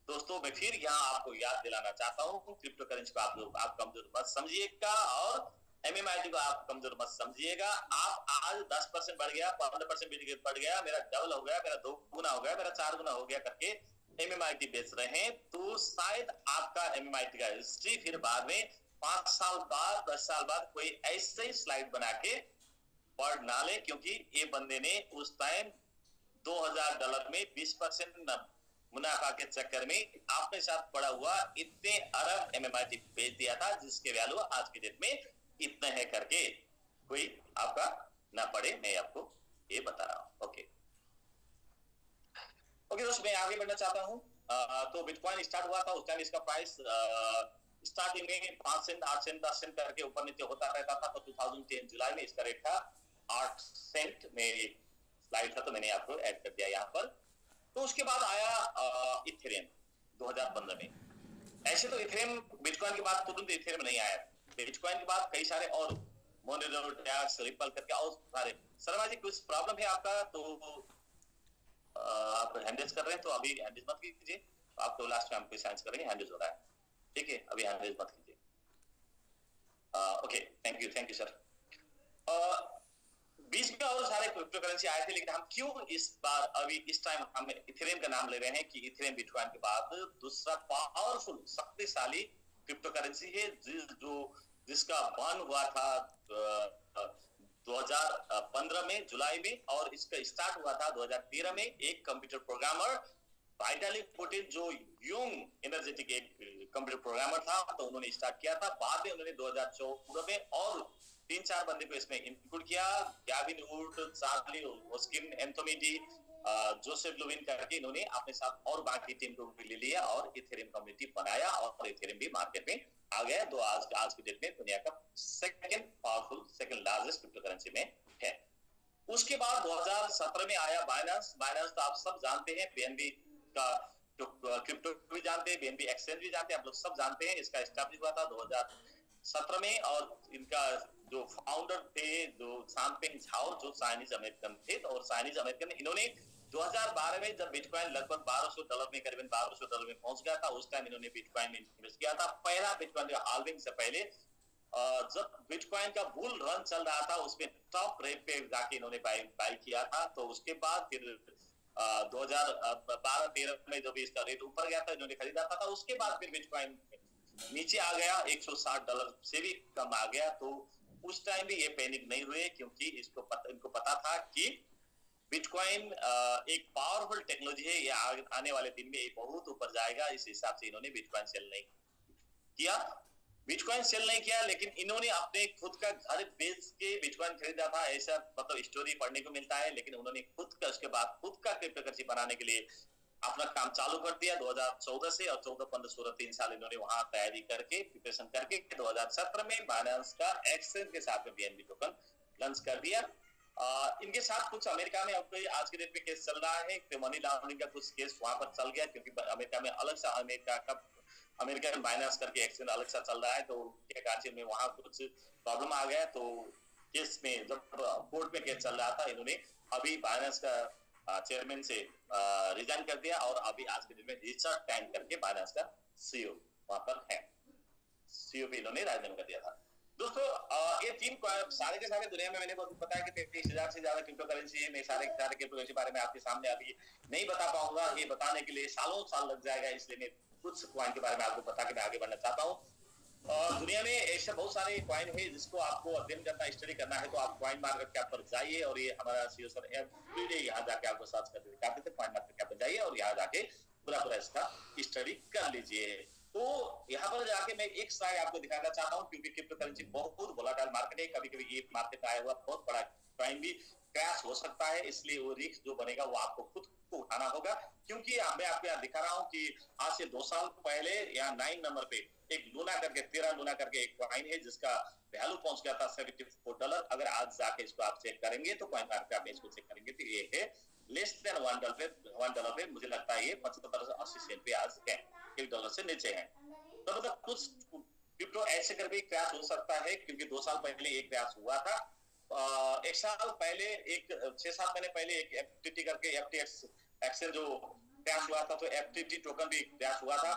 दोस्तों मैं फिर यहाँ आपको याद दिलाना चाहता हूँ, क्रिप्टो करेंसी को आप कमजोर मत समझिएगा और एमएमआईटी को आप कमजोर मत समझिएगा। आप आज 10% बढ़ गया, 15% बढ़ गया, मेरा डबल हो गया, मेरा 2 गुना हो गया, मेरा 4 गुना हो गया करके एमएमआईटी बेच रहे हैं, तो शायद आपका एमएमआईटी का हिस्ट्री फिर बाद में 5 साल बाद 10 साल बाद कोई ऐसे ही स्लाइड बना के पढ़ ना ले, क्योंकि ये बंदे ने उस टाइम $2000 में 20% मुनाफा के चक्कर में आपके साथ पड़ा हुआ इतने अरब एमएमआईटी बेच दिया था, जिसके वैल्यू आज की डेट में इतना है करके कोई आपका ना पड़े, मैं आपको ये बता रहा हूं। ओके दोस्तों मैं आगे बढ़ना चाहता हूं। तो बिटकॉइन स्टार्ट हुआ था, उस टाइम इसका प्राइस स्टार्टिंग में 5 सेंट 8 सेंट 10 सेंट करके ऊपर नीचे होता रहता था। तो 2010 जुलाई में इसका रेट था 8 सेंट में स्लाइड था, तो मैंने आपको ऐड कर दिया यहाँ पर। तो उसके बाद आया इथेरियम 2015 में। ऐसे तो इथेरियम बिटकॉइन के बाद तुरंत इथेरियम नहीं आया, बिटकॉइन के बाद कई सारे और मोनेरो टैक्स रिपल करके और सारे। शर्मा जी कुछ प्रॉब्लम है आपका, तो आप हैंडल्स कर रहे हैं तो अभी हैंडल्स मत कीजिए, आपको लास्ट में हम साइंस करेंगे, हैंडल्स हो रहा है, ठीक है, अभी हैंडल्स मत कीजिए। Okay thank you sir. बीच में और सारे क्रिप्टो करेंसी आए थे, लेकिन हम क्यों इस बार अभी इस टाइम हम इथेरियम का नाम ले रहे हैं कि इथेरियम बिटकॉइन के बाद दूसरा पावरफुल शक्तिशाली क्रिप्टो करेंसी है, जिसका बर्न हुआ था 2015 में जुलाई में, और इसका स्टार्ट हुआ था 2013 में। एक कंप्यूटर प्रोग्रामर वाइटालिक पुटिन जो यंग एनर्जेटिक एक कंप्यूटर प्रोग्रामर था, तो उन्होंने स्टार्ट किया था। बाद में उन्होंने 2014 में और 3-4 बंदे को इसमें इंक्लूड किया, Gavin Wood, Charlie Hoskin, Anthony Di, Joseph Lubin करके इन्होंने अपने साथ और बाकी टीम को भी ले लिया और इथेरियम कम्युनिटी बनाया, और इथेरियम भी मार्केट में आ गया। तो आज की डेट में दुनिया का second powerful, second largest crypto currency में है। उसके बाद 2017 में आया बाइनेंस। बाइनेंस तो आप सब जानते हैं, बीएनबी का जो क्रिप्टो भी जानते हैं, बीएनबी एक्सचेंज भी जानते हैं, आप लोग सब जानते हैं। इसका स्टैब्लिश हुआ था 2017 में, और इनका जो फाउंडर थे जो सांगपेंग झाओ, जो चाइनीज अमेरिकन थे, और चाइनीज अमेरिकन इन्होंने 2012 में जब बिटकॉइन लगभग $1200 में, करीबन $1200 में पहुंच गया था, उस टाइम इन्होंने बिटकॉइन में इन्वेस्ट किया था। पहला बिटकॉइन जो हाल्विंग से पहले जब बिटकॉइन का बुल रन चल रहा था, उसमें टॉप रेट पे जाके इन्होंने बाई किया था। तो उसके बाद फिर 2012-13 में जब इसका रेट ऊपर गया था, इन्होंने खरीदा था। उसके बाद फिर बिटकॉइन नीचे आ गया, $160 से भी कम आ गया। तो उस टाइम भी ये पैनिक नहीं हुए, क्योंकि इनको पता था कि बिटकॉइन एक पावरफुल टेक्नोलॉजी है, ये आने वाले दिन में बहुत ऊपर जाएगा। इस हिसाब से इन्होंने बिटकॉइन सेल नहीं किया, लेकिन इन्होंने अपने खुद का घर बेच के बिटकॉइन खरीदा था, ऐसा मतलब स्टोरी पढ़ने को मिलता है। लेकिन उन्होंने उसके बाद खुद का क्रिप्टो करेंसी बनाने के लिए अपना काम चालू कर दिया 2014 से, और 14, 15, 16, 3 साल इन्होंने वहां तैयारी करके, प्रिपरेशन करके 2017 में बाइनेंस का एक्सचेंज के साथ में बीएनबी टोकन लॉन्च कर दिया। इनके साथ कुछ अमेरिका में अब आज के डेट में केस चल रहा है, मनी लॉन्ड्रिंग का कुछ केस वहां पर चल गया, क्योंकि अमेरिका में अलग सा अमेरिकन बाइनेंस करके एक्सचेंज अलग सा चल रहा है। तो उनके कारण में वहां कुछ प्रॉब्लम आ गया। तो केस में जब कोर्ट में केस चल रहा था, इन्होंने अभी बाइनेंस का चेयरमैन से रिजाइन कर दिया, और अभी आज के दिन में रिचर्ड टैंग करके बाइनेंस का सीईओ वहां पर है, सीईओ भी इन्होंने राजीनामा कर दिया था। दोस्तों ये तीन सारे के सारे दुनिया में मैंने बताया कि 33,000 से ज्यादा क्रिप्टो करेंसी है। मैं सारे क्रिप्टो करेंसी बारे में आपके सामने अभी नहीं बता पाऊंगा, ये बताने के लिए सालों साल लग जाएगा, इसलिए मैं कुछ कॉइन के बारे में आपको बता के मैं आगे बढ़ना चाहता हूँ। दुनिया में ऐसे बहुत सारे कॉइन है जिसको आपको अध्ययन करना, स्टडी करना है, तो आप कॉइन मार्केट कैप पर जाइए, और ये हमारा सीईओ सर एवरीडे यहाँ जाके आपको सर्च करके दिखाते थे। कॉइन मार्केट कैप पर जाइए और यहाँ जाके पूरा इसका स्टडी कर लीजिए। तो यहाँ पर जाके मैं एक स्लाइड आपको दिखाना चाहता हूँ, क्योंकि क्रिप्टो करेंसी बहुत वोलेटाइल मार्केट है। कभी कभी ये मार्केट आया हुआ बहुत बड़ा कॉइन भी क्रैश हो सकता है, इसलिए वो रिस्क जो बनेगा वो आपको खुद को उठाना होगा। क्योंकि मैं आपको यहाँ दिखा रहा हूँ कि आज से 2 साल पहले यहाँ 9 नंबर पे एक लूना करके 13 लूना करके एक कॉइन है, जिसका वैल्यू पहुंच गया था $74। अगर आज जाके इसको आप चेक करेंगे तो कॉइन मार्केट में इसको चेक करेंगे तो ये है लेस देन $1 पे मुझे लगता है ये 75 से 80 सेंट पे आज है, $1 से नीचे है। तो मतलब कुछ क्रिप्टो ऐसे करके क्रैश हो सकता है क्योंकि 2 साल पहले एक क्रैश हुआ था। एक साल पहले, एक 6-7 महीने पहले एक एफटीटी करके, एफटीएक्स एक्सचेंज जो क्रैश हुआ था, तो एफटीटी टोकन भी क्रैश हुआ था।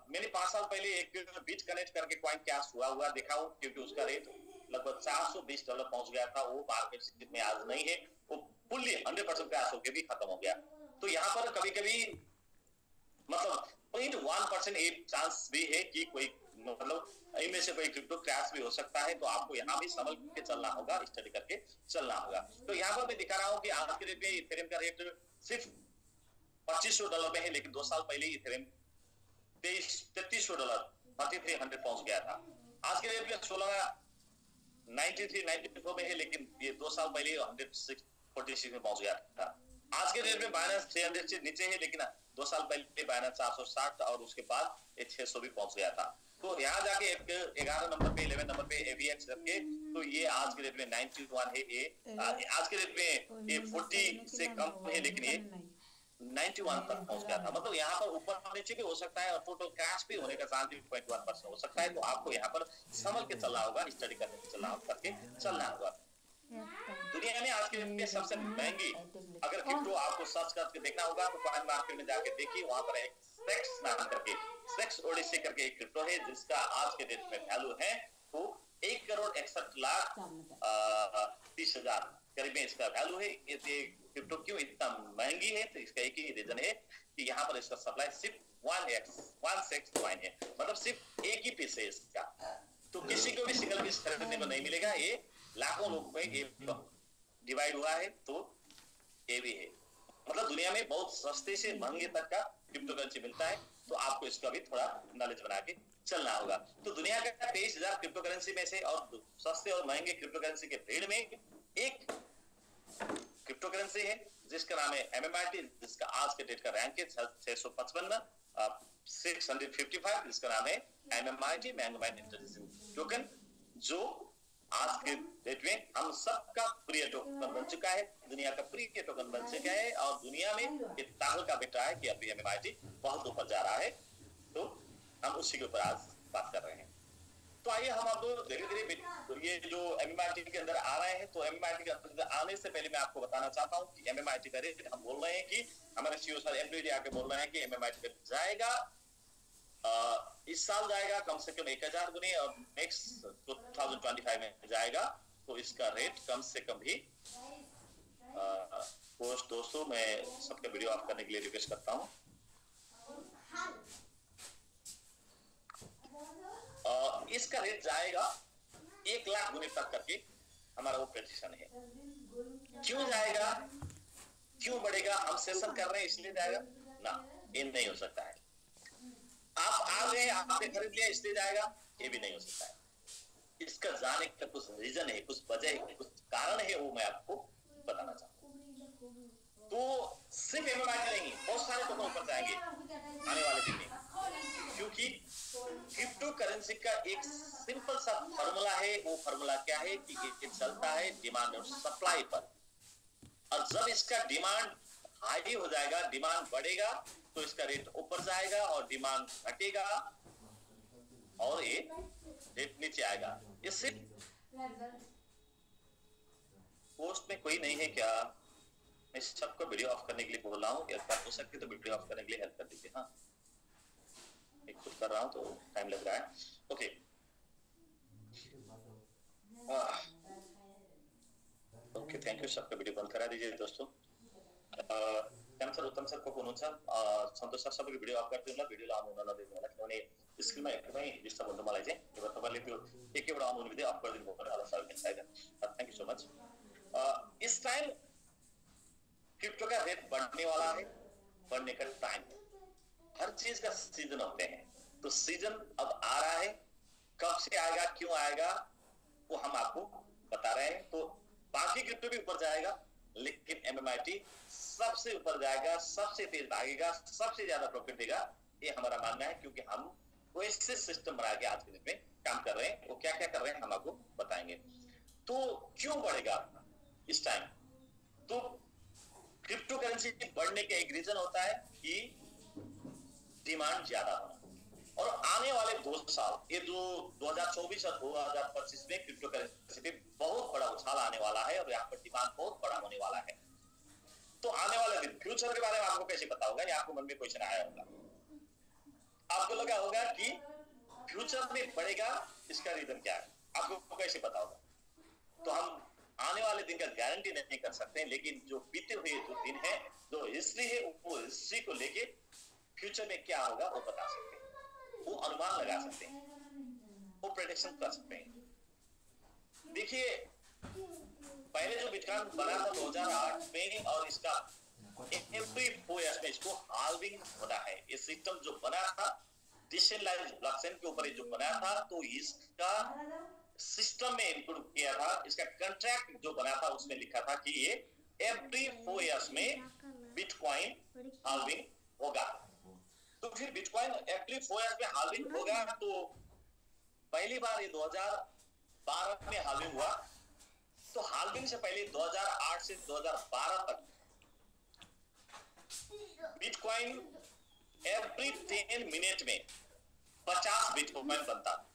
मैंने 5 साल पहले एक बिट कनेक्ट करके कॉइन क्रैश हुआ देखा हूं, क्योंकि उसका रेट लगभग $420 पहुंच गया था। वो मार्केट में आज नहीं है, वो फुल्ली 100% क्रैश होकर भी खत्म हो गया। तो यहाँ पर कभी कभी मतलब 0.1% एक चांस भी है कि कोई मतलब इनमें से कोई क्रिप्टो क्रैश भी हो सकता है। तो आपको यहाँ भी संभल के चलना होगा, स्टडी करके चलना होगा। तो यहाँ पर मैं दिखा रहा हूँ कि आज के डेट में इथेरियम का रेट सिर्फ $2500 में है, लेकिन 2 साल पहले इथेरियम $3300 $3300 पहुंच गया था। आज के डेट में 1693-94 में है, लेकिन ये 2 साल पहले 146 में पहुंच गया था। आज के डेट में बाइनेंस 300 से नीचे है, लेकिन 2 साल पहले बाइनेंस 460 और उसके बाद 600 भी पहुंच गया था। तो यहाँ जाके 11 नंबर पे, 11 नंबर पे AVX करके, तो ये आज के डेट में 91 है। ये आज के डेट में ये 40 से कम है, लेकिन ये 91 तक पहुंच गया था। मतलब यहाँ पर ऊपर नीचे भी हो सकता है और टोटल क्रैश भी होने का चांस भी 0.1% हो सकता है। तो आपको यहाँ पर संभल के चलना होगा, स्टडी करके चलना होगा। दुनिया में आज के डेट में सबसे महंगी, अगर क्रिप्टो आपको सर्च करके देखना होगा तो कॉइन मार्केट में जाके देखिए, वहां पर एक सेक्स नाम करके, सेक्स ओडिसी करके एक क्रिप्टो है, जिसका आज के डेट में वैल्यू है तो 1,61,30,000 करीब में इसका वैल्यू है। ये क्रिप्टो क्यों इतना महंगी है, तो इसका एक ही रीजन है कि यहाँ पर इसका सप्लाई सिर्फ 1 कॉइन है, मतलब सिर्फ एक ही पीस है इसका। तो किसी को भी सिंगल पीस खरीदने को नहीं मिलेगा। ये लाखों लोगों में डिवाइड हुआ है, तो ये भी है। मतलब दुनिया में बहुत सस्ते से महंगे तक का क्रिप्टो करेंसी मिलता है। तो आपको इसका भी थोड़ा नॉलेज बना के चलना होगा। तो दुनिया का 23,000 क्रिप्टो करेंसी में से और सस्ते और महंगे क्रिप्टो करेंसी के भीड़ में एक क्रिप्टो करेंसी है जिसका नाम है MMRT, जिसका आज के डेट का रैंक है 655, 655, जिसका नाम है MMRT, mango mine interesting token, जो आज के डेट में हम सबका प्रिय टोकन बन चुका है, दुनिया का प्रिय टोकन बन चुका है। और दुनिया में ये ताल का बेटा है कि अभी MMRT बहुत ऊपर जा रहा है। तो हम उसी के ऊपर आज बात कर रहे हैं। तो आइए हम आप धीरे धीरे ये जो MMRT के अंदर आ रहे हैं, तो MMRT के अंदर आने से पहले मैं आपको बताना चाहता हूँ कि MMRT का रेट, हम बोल रहे हैं कि हमारे CEO सर एमडी आके बोल रहे हैं कि MMRT का जाएगा, इस साल जाएगा कम से कम 1000 गुने, और नेक्स्ट 2025 में जाएगा। तो इसका रेट कम से कम भी दोस्तों मैं सबके वीडियो ऑफ करने के लिए रिक्वेस्ट करता हूँ। इसका रेट जाएगा 1 लाख गुने तक करके हमारा वो प्रेडिक्शन है। क्यों जाएगा, क्यों बढ़ेगा, हम सेशन कर रहे हैं इसलिए जाएगा ना, ये नहीं हो सकता है। आप आ गए, आपने खरीद लिया इसलिए जाएगा, ये भी नहीं हो सकता है। इसका जाने का कुछ रीजन है, कुछ वजह है, कुछ कारण है, वो मैं आपको बताना चाहता हूँ। तो सिर्फ MMRT नहीं, बहुत सारे टोकन ऊपर जाएंगे आने वाले दिन में, क्योंकि क्रिप्टो करेंसी का एक सिंपल सा फॉर्मूला है। वो फॉर्मूला क्या है कि ये चलता है डिमांड और सप्लाई पर, और जब इसका डिमांड हाई हो जाएगा, डिमांड बढ़ेगा, तो इसका रेट ऊपर जाएगा, और डिमांड घटेगा और ये रेट नीचे आएगा। ये सिर्फ पोस्ट में कोई नहीं है क्या? मैं सबको वीडियो ऑफ करने के लिए बोल रहा हूँ, अगर हो सके तो वीडियो ऑफ करने के लिए हेल्प कर दीजिए। हाँ, मैं खुद कर रहा हूँ तो टाइम लग रहा है। Okay, okay, thank you. सबका वीडियो बंद करा दीजिए दोस्तों। उत्तम सर को फोन संतोष सर सबको वीडियो ऑफ करते भिडियोला आउनु नदिनु होला, किनभने स्क्रिनमा एकदमै डिस्टर्ब हुन्छ मलाई चाहिँ। त्यही भएर तपाईले त्यो एकैबाट आउनु हुने बित्तिकै अफ गरिदिनु भयो भने होला सर के side. Thank you so much. इस टाइम क्रिप्टो का रेट बढ़ने वाला है, बढ़ने का टाइम। हर चीज का सीजन होते हैं, तो सीजन अब आ रहा है। कब से आएगा, क्यों आएगा, वो हम आपको बता रहे हैं। तो बाकी क्रिप्टो भी ऊपर जाएगा, लेकिन MMRT सबसे ऊपर जाएगा, सबसे तेज भागेगा, सबसे ज्यादा प्रॉफिट देगा, ये हमारा मानना है। क्योंकि हम वैसे सिस्टम बना के आज के दिन में काम कर रहे हैं। वो क्या क्या कर रहे हैं हम आपको बताएंगे। तो क्यों बढ़ेगा इस टाइम? तो क्रिप्टो करेंसी बढ़ने का एक रीजन होता है कि डिमांड ज्यादा होना, और आने वाले 2 साल, ये जो 2024 और 2025 में क्रिप्टो करेंसी पे बहुत बड़ा उछाल आने वाला है और यहाँ पर डिमांड बहुत बड़ा होने वाला है। तो आने वाले दिन फ्यूचर के बारे में आपको कैसे पता होगा? या आपको मन में क्वेश्चन आया होगा, आपको लगा होगा कि फ्यूचर में बढ़ेगा, इसका रीजन क्या है, आपको कैसे पता होगा? तो हम आने वाले दिन का गारंटी नहीं कर सकते, लेकिन जो बीते हुए जो दिन है, जो हिस्ट्री है, वो हिस्ट्री को लेके फ्यूचर में क्या होगा वो बता सकते हैं, वो अनुमान लगा सकते हैं, वो प्रेडिक्शन कर सकते हैं। देखिए, पहले जो बिटकॉइन बना था 2008 में, और इसका एवरी 4 इयर्स में इसको हाल्विंग होना है। ये सिस्टम जो बना था डिसेंट्रलाइज्ड ब्लॉकचेन के ऊपर जो बना था, तो इसका सिस्टम में इंक्लूड किया था, इसका कॉन्ट्रैक्ट जो बना था उसमें लिखा था कि ये एवरी 4 इयर्स में बिटकॉइन हाल्विंग होगा। तो फिर बिटकॉइन एवरी 4 इयर्स में हाल्विंग होगा, तो पहली बार ये 2012 में हाल्विंग हुआ। तो हाल्विंग से पहले 2008 से 2012 तक बिटकॉइन एवरी 10 मिनट में 50 बिटकॉइन बनता।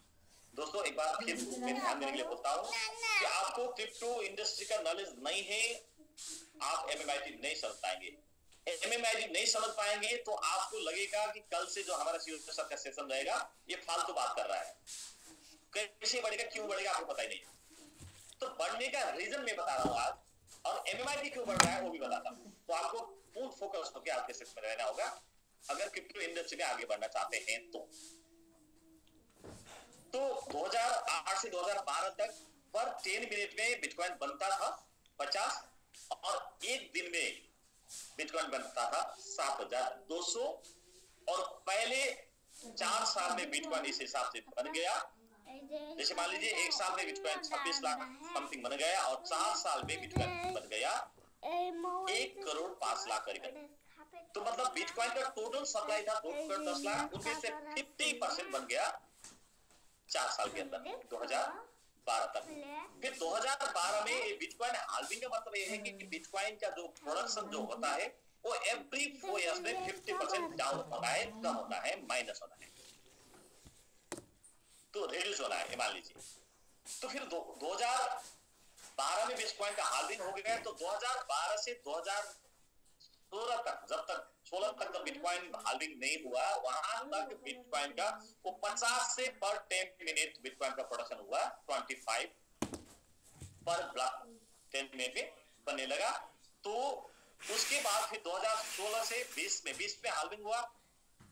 दोस्तों एक बार फिर मैं ध्यान देने के लिए बोलता हूँ कि आपको क्रिप्टो इंडस्ट्री का नॉलेज नहीं है, आप एमएमआईटी नहीं समझ पाएंगे। एमएमआईटी नहीं समझ पाएंगे तो आपको लगेगा कि कल से जो हमारा सीईओ सर का सेशन रहेगा ये फालतू बात कर रहा है। कैसे बढ़ेगा, क्यों बढ़ेगा, आपको पता ही नहीं। तो बढ़ने का रीजन मैं बता रहा हूँ आज, और एमएमआईटी क्यों बढ़ रहा है वो भी बताता हूँ। तो आपको पूर्ण फोकस होकर आपके सेशन में रहना होगा अगर क्रिप्टो इंडस्ट्री में आगे बढ़ना चाहते हैं। तो 2008 से 2012 तक पर 10 मिनट में बिटकॉइन बनता था 50, और एक दिन में बिटकॉइन बनता था 7200, और पहले 4 साल में बिटकॉइन इस हिसाब से बन गया। जैसे मान लीजिए एक साल में बिटकॉइन 26 लाख समथिंग बन गया, और 4 साल में बिटकॉइन बन गया 1 करोड़ 5 लाख करीब। तो मतलब बिटकॉइन का टोटल सप्लाई था 2 करोड़ 10 लाख, उनमें से 50% बन गया 4 साल के अंदर 2012 तक। फिर 2012 में ये बिटकॉइन हाल्विंग का मतलब ये है कि बिटकॉइन का जो प्रोडक्शन जो होता है वो एवरी 4 इयर्स में 50% डाउन होता है, कम होता है, माइनस होता है, तो रिड्यूस होना है मान लीजिए। तो फिर 2012 में बिटकॉइन का हाल्विंग हो गया। तो 2012 से 2016 तक, जब तक 16 तक तो बिटकॉइन हाल्विंग नहीं हुआ, वहां तक बिटकॉइन का वो 50 से पर 10 मिनट बिटकॉइन का प्रोडक्शन हुआ, 25 पर ब्लॉक 10 मिनट में बनने लगा। तो उसके बाद फिर 2016 से 20 में हाल्विंग हुआ।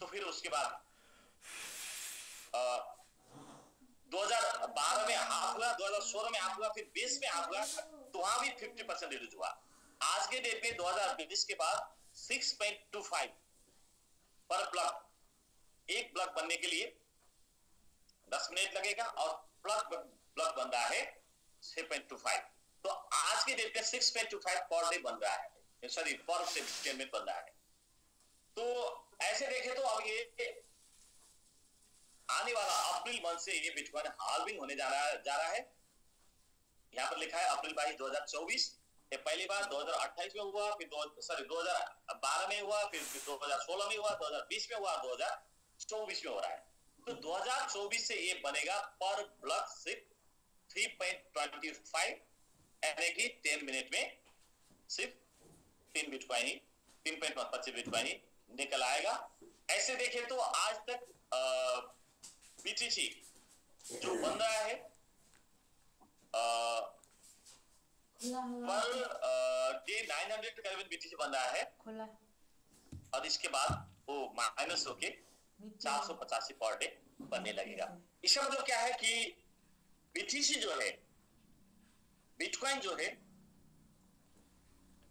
तो फिर उसके बाद 2012 में हाफ हुआ, 2016 में हाफ हुआ, फिर 20 में हाफ हुआ, तो वहां भी 50% रिड्यूस हुआ। आज के डेट में 2020 के बाद 6.25 पर ब्लॉक, एक ब्लॉक बनने के लिए 10 मिनट लगेगा, और ब्लॉक बन रहा है 6.25। तो आज के डेट में 6.25 पर डे बन रहा है, सॉरी पर सेकंड बन रहा है। तो ऐसे देखें तो अब ये आने वाला अप्रैल मंथ से ये बिटकॉइन हाल्विंग होने जा रहा है। यहाँ पर लिखा है अप्रैल 22 2024। ये पहली बार 2028 में हुआ, फिर 2012 में हुआ, फिर 2016 में हुआ, 2020 में हुआ, 2024 में हो रहा है। तो 2024 से ये बनेगा पर ब्लॉक सिर्फ 3.25, यानी कि 10 मिनट में सिर्फ 3 बिटकॉइन ही, 3.25 बिटकॉइन ही निकल आएगा। ऐसे देखें तो आज तक बीटीसी जो बन रहा है पर डे 900 करीबन बीटीसी बन रहा है, और इसके बाद वो माइनस होके 485 पर डे बनने लगेगा। इसका मतलब क्या है कि बीटीसी जो है, बिटकॉइन जो है,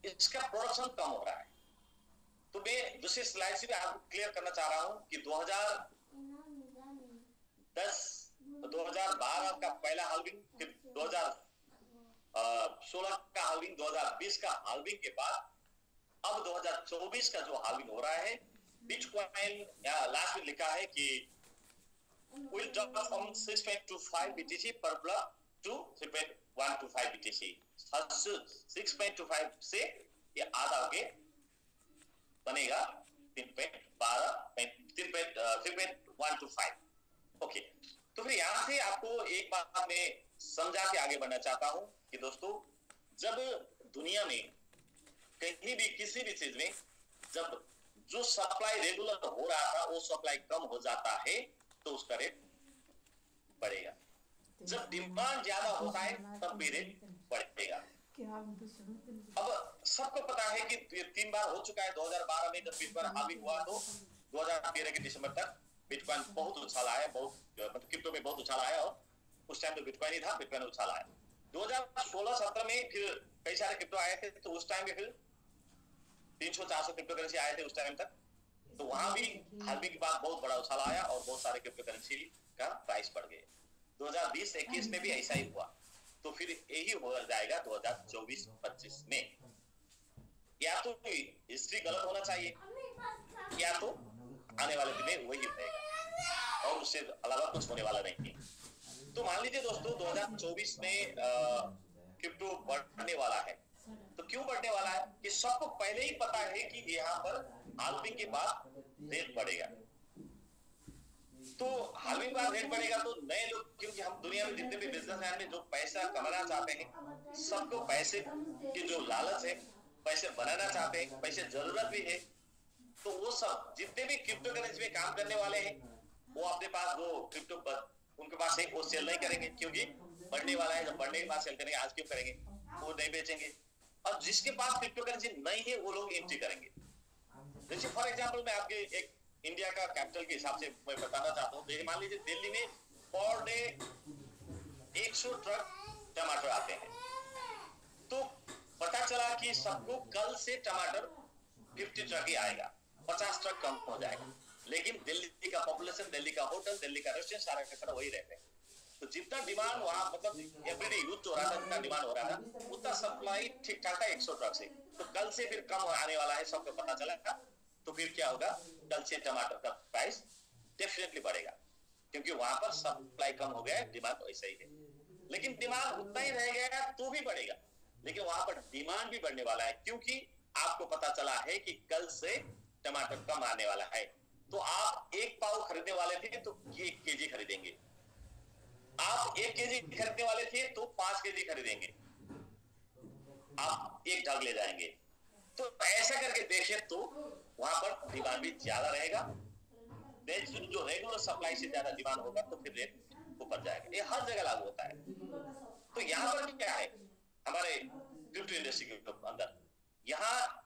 इसका प्रोडक्शन कम हो रहा है। तो मैं दूसरी स्लाइड से भी आपको क्लियर करना चाह रहा हूं कि 2012 का पहला हाल्विंग, फिर 2016 का हाल्विंग, 2020 का हाल्विंग के बाद अब 2024 का जो हाल्विंग हो रहा है, बिटकॉइन लास्ट में लिखा है कि will drop from 6.25 BTC per block to 3.125 BTC। 6.25 से ये आधा होके बनेगा 3.12 3.125। ओके, तो फिर यहाँ से आपको एक बात मैं समझा के आगे बढ़ना चाहता हूँ कि दोस्तों, जब दुनिया में कहीं भी किसी भी चीज में जब जो सप्लाई रेगुलर हो रहा था वो सप्लाई कम हो जाता है तो उसका रेट बढ़ेगा। जब डिमांड ज्यादा होता है तब भी रेट बढ़ेगा। अब सबको पता है कि ये 3 बार हो चुका है। 2012 में जब बिटकॉइन हावी हुआ तो 2013 के दिसंबर तक बिटकॉइन बहुत उछाल आया, बहुत मतलब क्रिप्टो में बहुत उछाल आया, और उस टाइम तो बिटकॉइन ही था, बिटकॉइन उछाल आया। 2016-17 में फिर कई सारे क्रिप्टो आए थे, तो उस टाइम में फिर 300-400 क्रिप्टो करेंसी आए थे उस टाइम तक, तो वहां भी हालबिंग के बाद बहुत बड़ा उछाल आया और बहुत सारे क्रिप्टो करेंसी का प्राइस बढ़ गए। 2020-21 में भी ऐसा ही हुआ, तो फिर यही हो जाएगा 2024-25 में। या तो हिस्ट्री गलत होना चाहिए या तो आने वाले दिन में वही रहेगा और उससे अलावा कुछ होने वाला नहीं। तो मान लीजिए दोस्तों 2024 में क्रिप्टो बढ़ने वाला है। तो क्यों बढ़ने वाला है कि सबको पहले ही पता है कि यहाँ पर हाल्विंग के बाद रेट बढ़ेगा। तो हाल्विंग के बाद रेट बढ़ेगा तो नए लोग, क्योंकि हम दुनिया में जितने भी बिजनेसमैन में जो पैसा कमाना चाहते हैं, सबको पैसे की जो लालच है, पैसे बनाना चाहते हैं, पैसे जरूरत भी है, तो वो सब जितने भी क्रिप्टो करेंसी में काम करने वाले हैं वो अपने पास जो क्रिप्टो उनके पास है वो सेल नहीं करेंगे, क्योंकि बढ़ने वाला है, जब बढ़ने के बाद सेल करेंगे। आज क्यों करेंगे, वो नहीं बेचेंगे। और जिसके पास क्रिप्टो करेंसी नहीं है वो लोग एंट्री करेंगे। जैसे फॉर एग्जांपल मैं आपके एक इंडिया का कैपिटल के हिसाब से मैं बताना चाहता हूँ। मान लीजिए दिल्ली में पर डे 100 ट्रक टमाटर आते हैं, तो पता चला कि सबको कल से टमाटर 50 ट्रक ही आएगा, 50 ट्रक कम हो जाएगा। लेकिन दिल्ली का पॉपुलेशन, दिल्ली का होटल, दिल्ली का रेस्टोरेंट सारा का सारा वही रहते हैं, तो जितना डिमांड वहां मतलब एवरीडे यूज हो रहा था, जितना डिमांड हो रहा था उतना सप्लाई ठीक ठाक था 100 ट्रक से। तो कल से फिर कम आने वाला है, सबको पता चला था। तो फिर क्या होगा, कल से टमाटर का प्राइस डेफिनेटली बढ़ेगा, क्योंकि वहां पर सप्लाई कम हो गया, डिमांड वैसा ही है। लेकिन डिमांड उतना ही रह गया तो भी बढ़ेगा, लेकिन वहां पर डिमांड भी बढ़ने वाला है, क्योंकि आपको पता चला है कि कल से टमाटर कम आने वाला है। तो आप 1 पाव खरीदने वाले थे तो 1 केजी खरीदेंगे, आप 1 केजी खरीदने वाले थे तो 5 केजी खरीदेंगे, आप एक ढग ले जाएंगे। तो ऐसा करके देखें तो वहां पर डिमांड भी ज्यादा रहेगा, जो रेगुलर सप्लाई से ज्यादा डिमांड होगा तो फिर रेट ऊपर जाएगा। ये हर जगह लागू होता है। तो यहाँ पर क्या है हमारे क्रिप्टो इंडस्ट्री के अंदर, यहाँ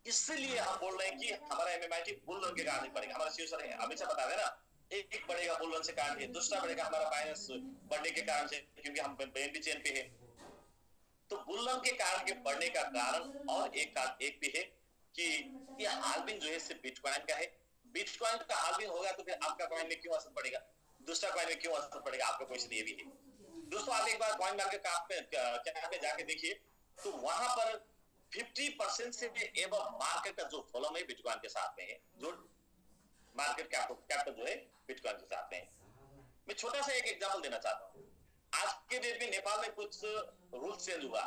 इसलिए हम बोल रहे हैं कि हमारा एमएमआईटी बुल रन के कारण नहीं बढ़ेगा। हमारा सीईओ सर हमेशा बता रहे ना, एक बढ़ेगा बुल रन से कारण है, दूसरा बढ़ेगा हमारा फाइनेंस बढ़ने के कारण से, क्योंकि हम बीएनबी चेन पे है। तो बुल रन के कारण के बढ़ने का कारण और एक भी है कि ये हाल्विंग जो है सिर्फ बिटकॉइन का है। बिटकॉइन का हाल्विंग होगा तो फिर आपका कॉइन में क्यों असर पड़ेगा, दूसरा कॉइन में क्यों असर पड़ेगा, आपका क्वेश्चन ये भी है। दोस्तों आप एक बार कॉइन मार्केट पे जाके देखिए, तो वहां पर 50% से एबव मार्केट का जो वॉल्यूम है बिटकॉइन के साथ में है, जो मार्केट कैपिटल जो है बिटकॉइन के साथ में है। मैं छोटा सा एक एग्जांपल देना चाहता हूँ। आज के डेट में नेपाल में कुछ रूल चेंज हुआ।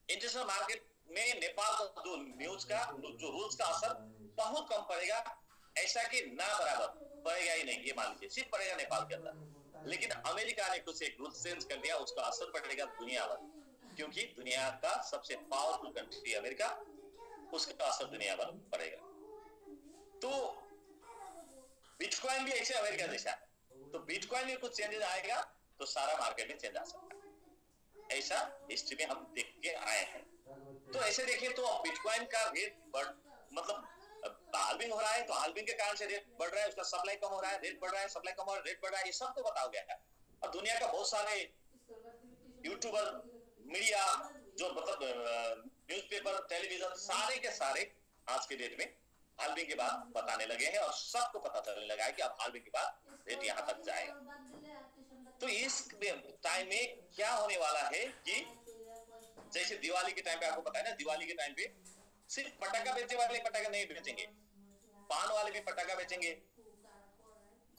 इंटरनेशनल मार्केट में नेपाल का जो न्यूज का जो रूल्स का असर बहुत कम पड़ेगा, ऐसा कि ना बराबर पड़ेगा ही नहीं, ये मान लीजिए सिर्फ पड़ेगा नेपाल के अंदर। लेकिन अमेरिका ने कुछ एक रूल चेंज कर दिया, उसका असर पड़ेगा दुनिया भर, क्योंकि दुनिया का सबसे पावरफुल कंट्री अमेरिका, उसका असर दुनिया भर पड़ेगा। तो बिटकॉइन भी ऐसे अमेरिका जैसा है, तो बिटकॉइन में कुछ चेंजेस आएगा तो सारा मार्केट में चेंज आ सकता है। ऐसा हिस्ट्री में हम देख के आए हैं। तो ऐसे देखिए तो बिटकॉइन का रेट मतलब हाल्विंग हो रहा है, तो हाल्विंग के कारण से रेट बढ़ रहा है, उसका सप्लाई कम हो रहा है, रेट बढ़ रहा है, सप्लाई कम हो रहा है, रेट बढ़ रहा है, ये सबको बताया गया है। और दुनिया का बहुत सारे यूट्यूबर, मीडिया, जो मतलब न्यूज़पेपर, टेलीविजन, सारे के सारे आज के डेट में हाल्विंग के बाद बताने लगे हैं, और सबको पता चलने लगा है कि अब हाल्विंग के बाद रेट यहाँ तक जाएगा। तो इस टाइम में क्या होने वाला है कि जैसे दिवाली के टाइम पे आपको पता है ना, दिवाली के टाइम पे सिर्फ पटाखा बेचने वाले पटाखा नहीं बेचेंगे, पान वाले भी पटाखा बेचेंगे,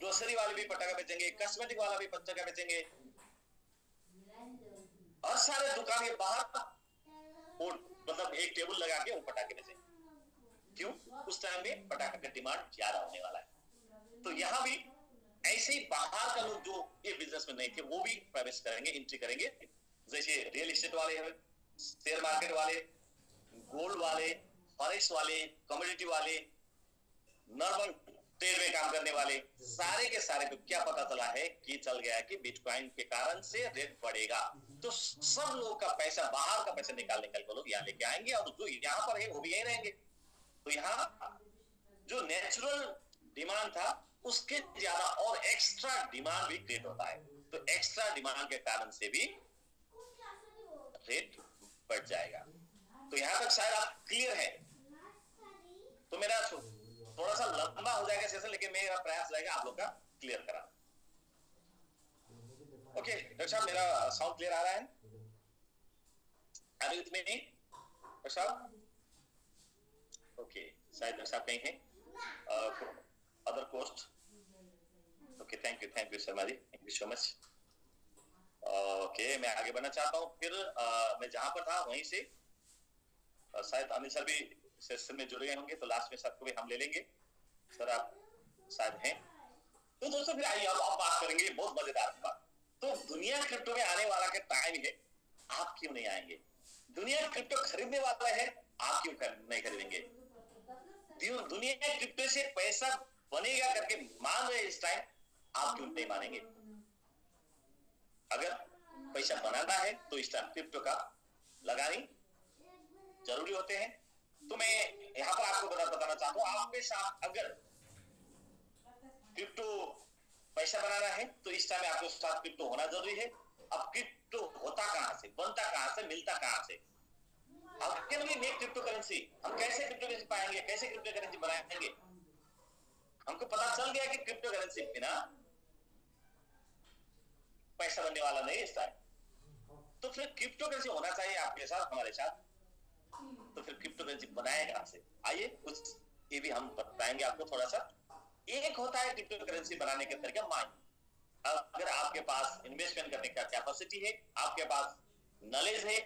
ग्रोसरी वाले भी पटाखा बेचेंगे, कॉस्मेटिक वाला भी पटाखा बेचेंगे, और सारे दुकान के बाहर वो मतलब एक टेबल लगा के वो पटाखे बेचेंगे। क्यों? उस टाइम में पटाखा का डिमांड ज्यादा होने वाला है। तो यहाँ भी ऐसे ही बाहर का लोग जो ये बिजनेस में नहीं थे वो भी प्रवेश करेंगे, एंट्री करेंगे, जैसे रियल एस्टेट वाले हैं, शेयर मार्केट वाले, गोल्ड वाले, फॉरेक्स वाले, कमोडिटी वाले, नॉर्मल ट्रेड में काम करने वाले, सारे के सारे को क्या पता चला है कि चल गया है कि बिटकॉइन के कारण से रेट बढ़ेगा, तो सब लोग का पैसा, बाहर का पैसा निकाल को लोग यहाँ लेके आएंगे और जो यहाँ पर है वो भी यही रहेंगे। तो यहाँ जो नेचुरल डिमांड था उसके ज्यादा और एक्स्ट्रा डिमांड भी क्रिएट होता है, तो एक्स्ट्रा डिमांड के कारण से भी रेट बढ़ जाएगा। तो यहां तक शायद आप क्लियर है। तो मेरा थोड़ा सा लंबा हो जाएगा सेशन, लेकिन मेरा प्रयास रहेगा आप लोग का क्लियर करा। ओके डॉक्टर साहब, मेरा साउंड क्लियर आ रहा है? Are you with me doctor साहब? ओके, शायद डॉक्टर साहब कहीं हैं other coast. Okay, thank you Sharma ji, thank you so much. Okay, मैं आगे बढ़ना चाहता हूँ। फिर मैं जहां पर था वहीं से शायद अनिल सर भी सेशन में जुड़ गए होंगे, तो लास्ट में सबको भी हम ले लेंगे। सर आप शायद हैं, तो दोस्तों फिर आइए अब बात करेंगे बहुत मजेदार बात। तो दुनिया क्रिप्टो में आने वाला के टाइम है, आप क्यों नहीं आएंगे? दुनिया क्रिप्टो खरीदने वाला है, आप क्यों नहीं खरीदेंगे? दुनिया क्रिप्टो से पैसा बनेगा करके मान रहे इस टाइम, आप क्यों नहीं मानेंगे? अगर पैसा बनाना है तो इस टाइम क्रिप्टो का लगानी जरूरी होते हैं। तो मैं यहां पर आपको बताना चाहता हूं, आपके साथ अगर क्रिप्टो पैसा बनाना है तो इस टाइम आपके साथ क्रिप्टो होना जरूरी है। अब क्रिप्टो होता कहां से, बनता कहां से, मिलता कहां से? How can we make cryptocurrency? हम कैसे क्रिप्टो करेंसी पाएंगे, कैसे क्रिप्टो करेंसी बनाएंगे? हमको पता चल गया कि क्रिप्टो करेंसी बिना पैसा बनने वाला नहीं इस टाइम, तो फिर क्रिप्टो करेंसी होना चाहिए आपके साथ, हमारे साथ। तो फिर क्रिप्टो करेंसी बनाए कहां से? आइए कुछ ये भी हम बताएंगे आपको थोड़ा सा। एक होता है क्रिप्टो करेंसी बनाने का तरीका, माइनिंग। अगर आपके पास इन्वेस्टमेंट करने का कैपेसिटी है, आपके पास नॉलेज है,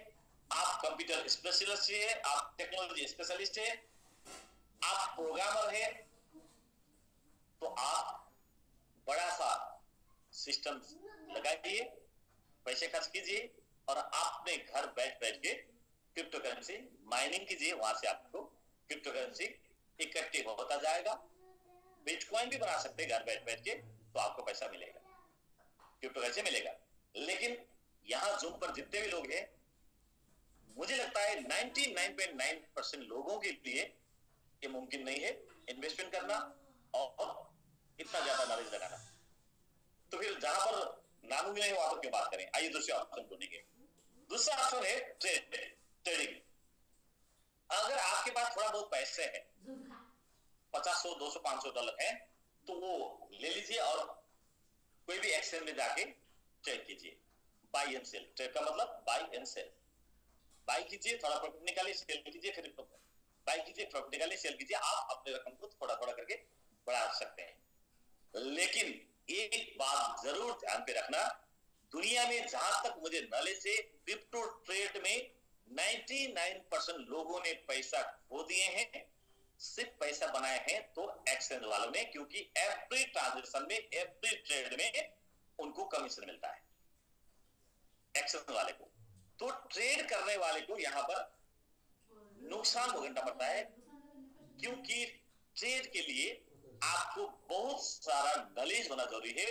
आप कंप्यूटर स्पेशलिस्ट है, आप टेक्नोलॉजी स्पेशलिस्ट है, आप प्रोग्रामर है, तो आप बड़ा सा सिस्टम लगाइए, पैसे खर्च कीजिए और आपने घर बैठ के क्रिप्टो करेंसी माइनिंग कीजिए। वहां से आपको क्रिप्टो करेंसी इकट्ठी होता जाएगा। बिटकॉइन भी बना सकते हैं घर बैठ के, तो आपको पैसा मिलेगा, क्रिप्टो करेंसी मिलेगा। लेकिन यहां जूम पर जितने भी लोग हैं, मुझे लगता है 99.9% लोगों के लिए ये मुमकिन नहीं है इन्वेस्टमेंट करना और इतना ज्यादा नॉलेज लगाना। तो फिर जहां पर नामुमकिन है वहां पर क्यों बात करें? आइए दूसरे ऑप्शन ढूंढेंगे। दूसरा ऑप्शन है ट्रेडिंग। अगर आपके पास थोड़ा बहुत पैसे हैं, 50, 100, 200, $500 है, तो वो ले लीजिए और कोई भी एक्सचेंज में जाके ट्रेड कीजिए। बाई एंड सेल, ट्रेड का मतलब बाई एंड सेल। बाई कीजिए, थोड़ा प्रॉफिट निकालिए, सेल कीजिए, फिर बाई कीजिए, प्रॉफिट निकालिए, सेल कीजिए। आप अपने रकम को थोड़ा थोड़ा करके बढ़ा सकते हैं। लेकिन एक बात जरूर ध्यान पे रखना, दुनिया में जहां तक मुझे नॉलेज है, क्रिप्टो ट्रेड में 99% लोगों ने पैसा खो दिए हैं, सिर्फ पैसा बनाए हैं तो एक्सचेंज वालों ने, क्योंकि एवरी ट्रांजेक्शन में, एवरी ट्रेड में उनको कमीशन मिलता है एक्सचेंज वाले को। तो ट्रेड करने वाले को यहां पर नुकसान भोगना पड़ता है, क्योंकि ट्रेड के लिए आपको बहुत सारा नॉलेज होना जरूरी है,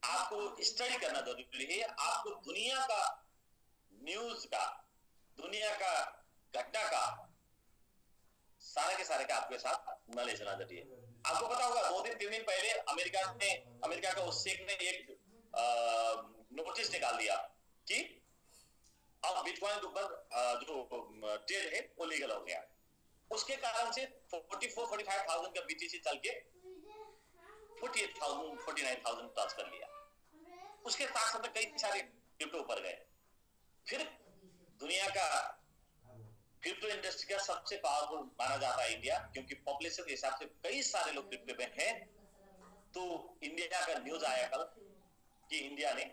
आपको स्टडी करना जरूरी है, आपको दुनिया का न्यूज का, दुनिया का घटना का, सारे के सारे का आपके साथ नॉलेज होना जरूरी है। आपको पता होगा 2-3 दिन पहले अमेरिका का उस शेख ने एक नोटिस निकाल दिया कि अब बिटकॉइन के ऊपर जो ट्रेड है वो लीगल हो गया। उसके कारण से 44-45,000 का बीटीसी चल के 48,000-49,000 टच कर लिया। उसके साथ साथ कई सारे क्रिप्टो ऊपर गए। फिर दुनिया का क्रिप्टो इंडस्ट्री का सबसे पावरफुल माना जाता है इंडिया, क्योंकि पॉपुलेशन के हिसाब से कई सारे लोग क्रिप्टो में हैं। तो इंडिया का न्यूज आया कल कि इंडिया ने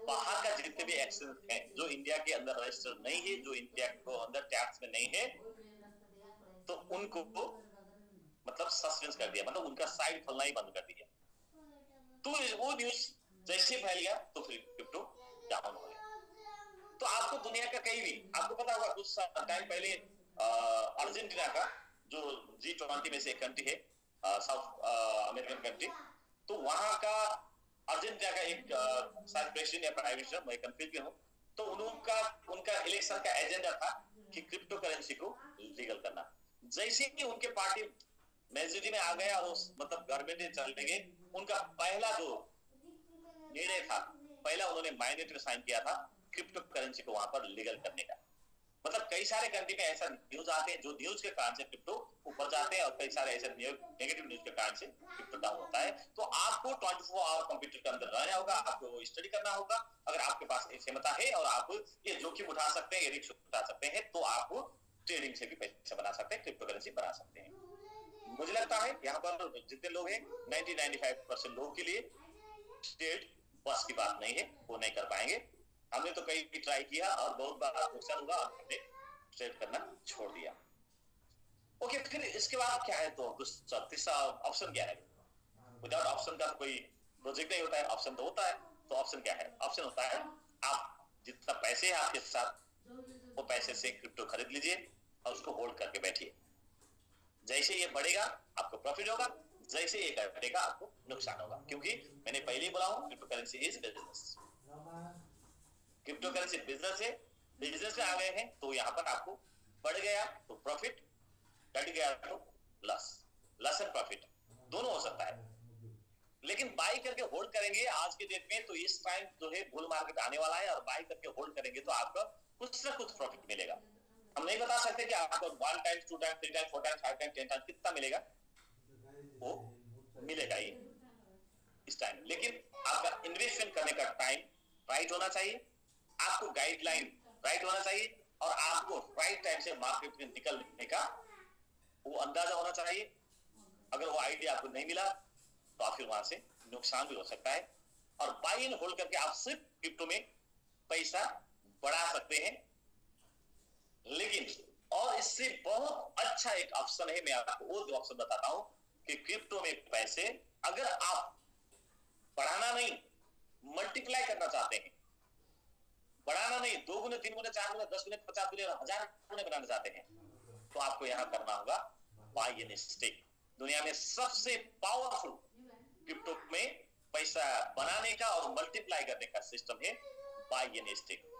बाहर का जितने भी एक्सचेंज हैं जो इंडिया के अंदर रजिस्टर्ड नहीं है, जो इंडिया को अंदर टैक्स में नहीं है, तो उनको सस्पेंस कर दिया, मतलब उनका साइड खोलना ही बंद कर दिया। तो वो न्यूज जैसे फैल गया तो फिर क्रिप्टो डाउन हो गया। तो आपको दुनिया का कहीं भी, आपको पता होगा कुछ टाइम पहले अर्जेंटीना का जो G20 में से एक कंट्री है, साउथ अमेरिकन कंट्री, तो वहां का अर्जेंटीना का एक शायद प्रेसिडेंट या प्राइम मिनिस्टर, मैं कंफ्यूज हूं, तो उनका इलेक्शन का एजेंडा था कि क्रिप्टो करेंसी को लीगल करना। जैसे ही उनके पार्टी मेजोरिटी में आ गया और मतलब गवर्नमेंट में चलने गए, उनका पहला जो निर्णय था, पहला उन्होंने माइनेट में साइन किया था क्रिप्टो करेंसी को वहां पर लीगल करने का। मतलब कई सारे कंट्री में ऐसा न्यूज आते हैं जो न्यूज के कारण से क्रिप्टो ऊपर जाते हैं और कई सारे ऐसे नेगेटिव न्यूज के कारण से क्रिप्टो डाउन होता है। तो आपको 24 आवर कंप्यूटर के अंदर रहना होगा, आपको स्टडी करना होगा। अगर आपके पास क्षमता है और आप ये जोखिम उठा सकते हैं, ये रिस्क उठा सकते हैं, तो आप ट्रेडिंग से भी पैसे बना सकते हैं, क्रिप्टो करेंसी बना सकते हैं। मुझे लगता है यहाँ पर जितने लोग हैं 90-95% लोगों के लिए ट्रेड बस की बात नहीं है, वो नहीं कर पाएंगे। हमने तो कई ट्राई किया और बहुत बार नुकसान हुआ और हमने ट्रेड करना छोड़ दिया। ओके, फिर इसके बाद क्या है? तो तीसरा ऑप्शन क्या है? विदाउट ऑप्शन का तो कोई प्रोजेक्ट नहीं होता है, ऑप्शन तो होता है। तो ऑप्शन क्या है? ऑप्शन होता है आप जितना पैसे है आपके साथ, वो पैसे से क्रिप्टो खरीद लीजिए और उसको होल्ड करके बैठिए। जैसे ये बढ़ेगा आपको प्रॉफिट होगा, जैसे ये घटेगा आपको नुकसान होगा, क्योंकि मैंने पहले ही बोला हूं crypto currency is business. Crypto currency business है, बिजनेस में आ गए हैं तो यहाँ पर आपको बढ़ गया तो प्रॉफिट, घट गया तो लॉस। लॉस एंड प्रॉफिट दोनों हो सकता है। लेकिन बाई करके होल्ड करेंगे आज के डेट में, तो इस टाइम जो है बुल मार्केट आने वाला है और बाई करके होल्ड करेंगे तो आपका कुछ ना कुछ प्रॉफिट मिलेगा। हम नहीं बता सकते कि आपको 1 times 2 times 3 times 4 times 5 times 10 times कितना मिलेगा, वो मिलेगा ही इस टाइम। लेकिन आपका इन्वेस्टमेंट करने का टाइम राइट होना चाहिए, आपको गाइडलाइन राइट होना चाहिए और आपको राइट टाइम से मार्केट में निकलने का वो अंदाजा होना चाहिए। अगर वो आइडिया आपको नहीं मिला तो आप फिर वहां से नुकसान भी हो सकता है। और बाई एंड होल्ड करके आप सिर्फ क्रिप्टो में पैसा बढ़ा सकते हैं। लेकिन और इससे बहुत अच्छा एक ऑप्शन है, मैं आपको वो जो ऑप्शन बताता हूं कि क्रिप्टो में पैसे अगर आप बढ़ाना नहीं मल्टीप्लाई करना चाहते हैं, बढ़ाना नहीं 2 गुने 3 गुने 4 गुने 10 गुने 50 गुने 1000 गुने बनाना चाहते हैं, तो आपको यहां करना होगा बाय एंड स्टिक। दुनिया में सबसे पावरफुल क्रिप्टो में पैसा बनाने का और मल्टीप्लाई करने का सिस्टम है बाय एंड स्टिक।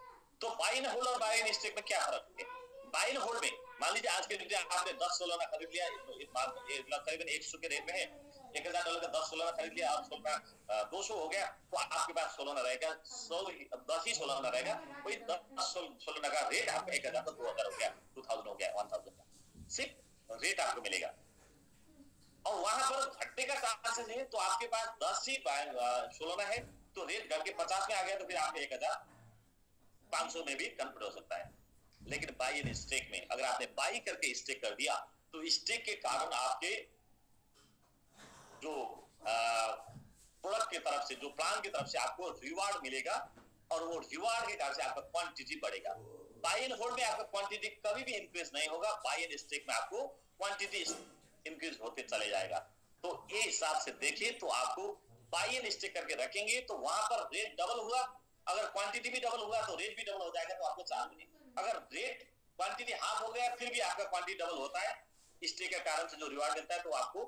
तो बाय एंड होल्ड और बाय एंड स्टिक में क्या फर्क है? बाय एंड होल्ड में मान लीजिए आज के दिन आपने 10 सोलना खरीद लिया, करीबन 100 के रेट में है, $1000 का 10 सोलना खरीद लिया, आप सोलना 200 हो गया, तो आपके पास सोलना रहेगा 10 ही सोलना रहेगा, वही 10 सोलना का रेट आपका 1000 का 2000 हो गया, 2000 हो गया, 1000 का सिर्फ रेट आपको मिलेगा। और वहां पर घटने का चांसेस है, तो आपके पास 10 ही सोलना है तो रेट घट के 50 में आ गया, तो फिर आपके 1500 में भी कन्वर्ट हो सकता है। लेकिन बाई एंड स्टेक में अगर आपने बाई करके स्टेक कर दिया तो स्टेक के कारण आपके जो प्रोडक्ट की तरफ से, जो प्लान की तरफ से आपको रिवार्ड मिलेगा और वो रिवार्ड के कारण से आपका क्वांटिटी बढ़ेगा। बाई एंड होल्ड में आपका क्वांटिटी कभी भी इंक्रीज नहीं होगा, बाई एंड स्टेक में आपको क्वांटिटी इंक्रीज होते चले जाएगा। तो ये हिसाब से देखिए तो आपको बाई एंड स्टेक करके रखेंगे तो वहां पर रेट डबल हुआ, अगर क्वांटिटी भी डबल हुआ तो रेट भी डबल हो जाएगा, तो आपको चार्ज नहीं। अगर रेट क्वांटिटी हाफ हो गया फिर भी आपका क्वांटिटी डबल होता है, स्टेक के कारण से जो रिवार्ड मिलता है तो आपको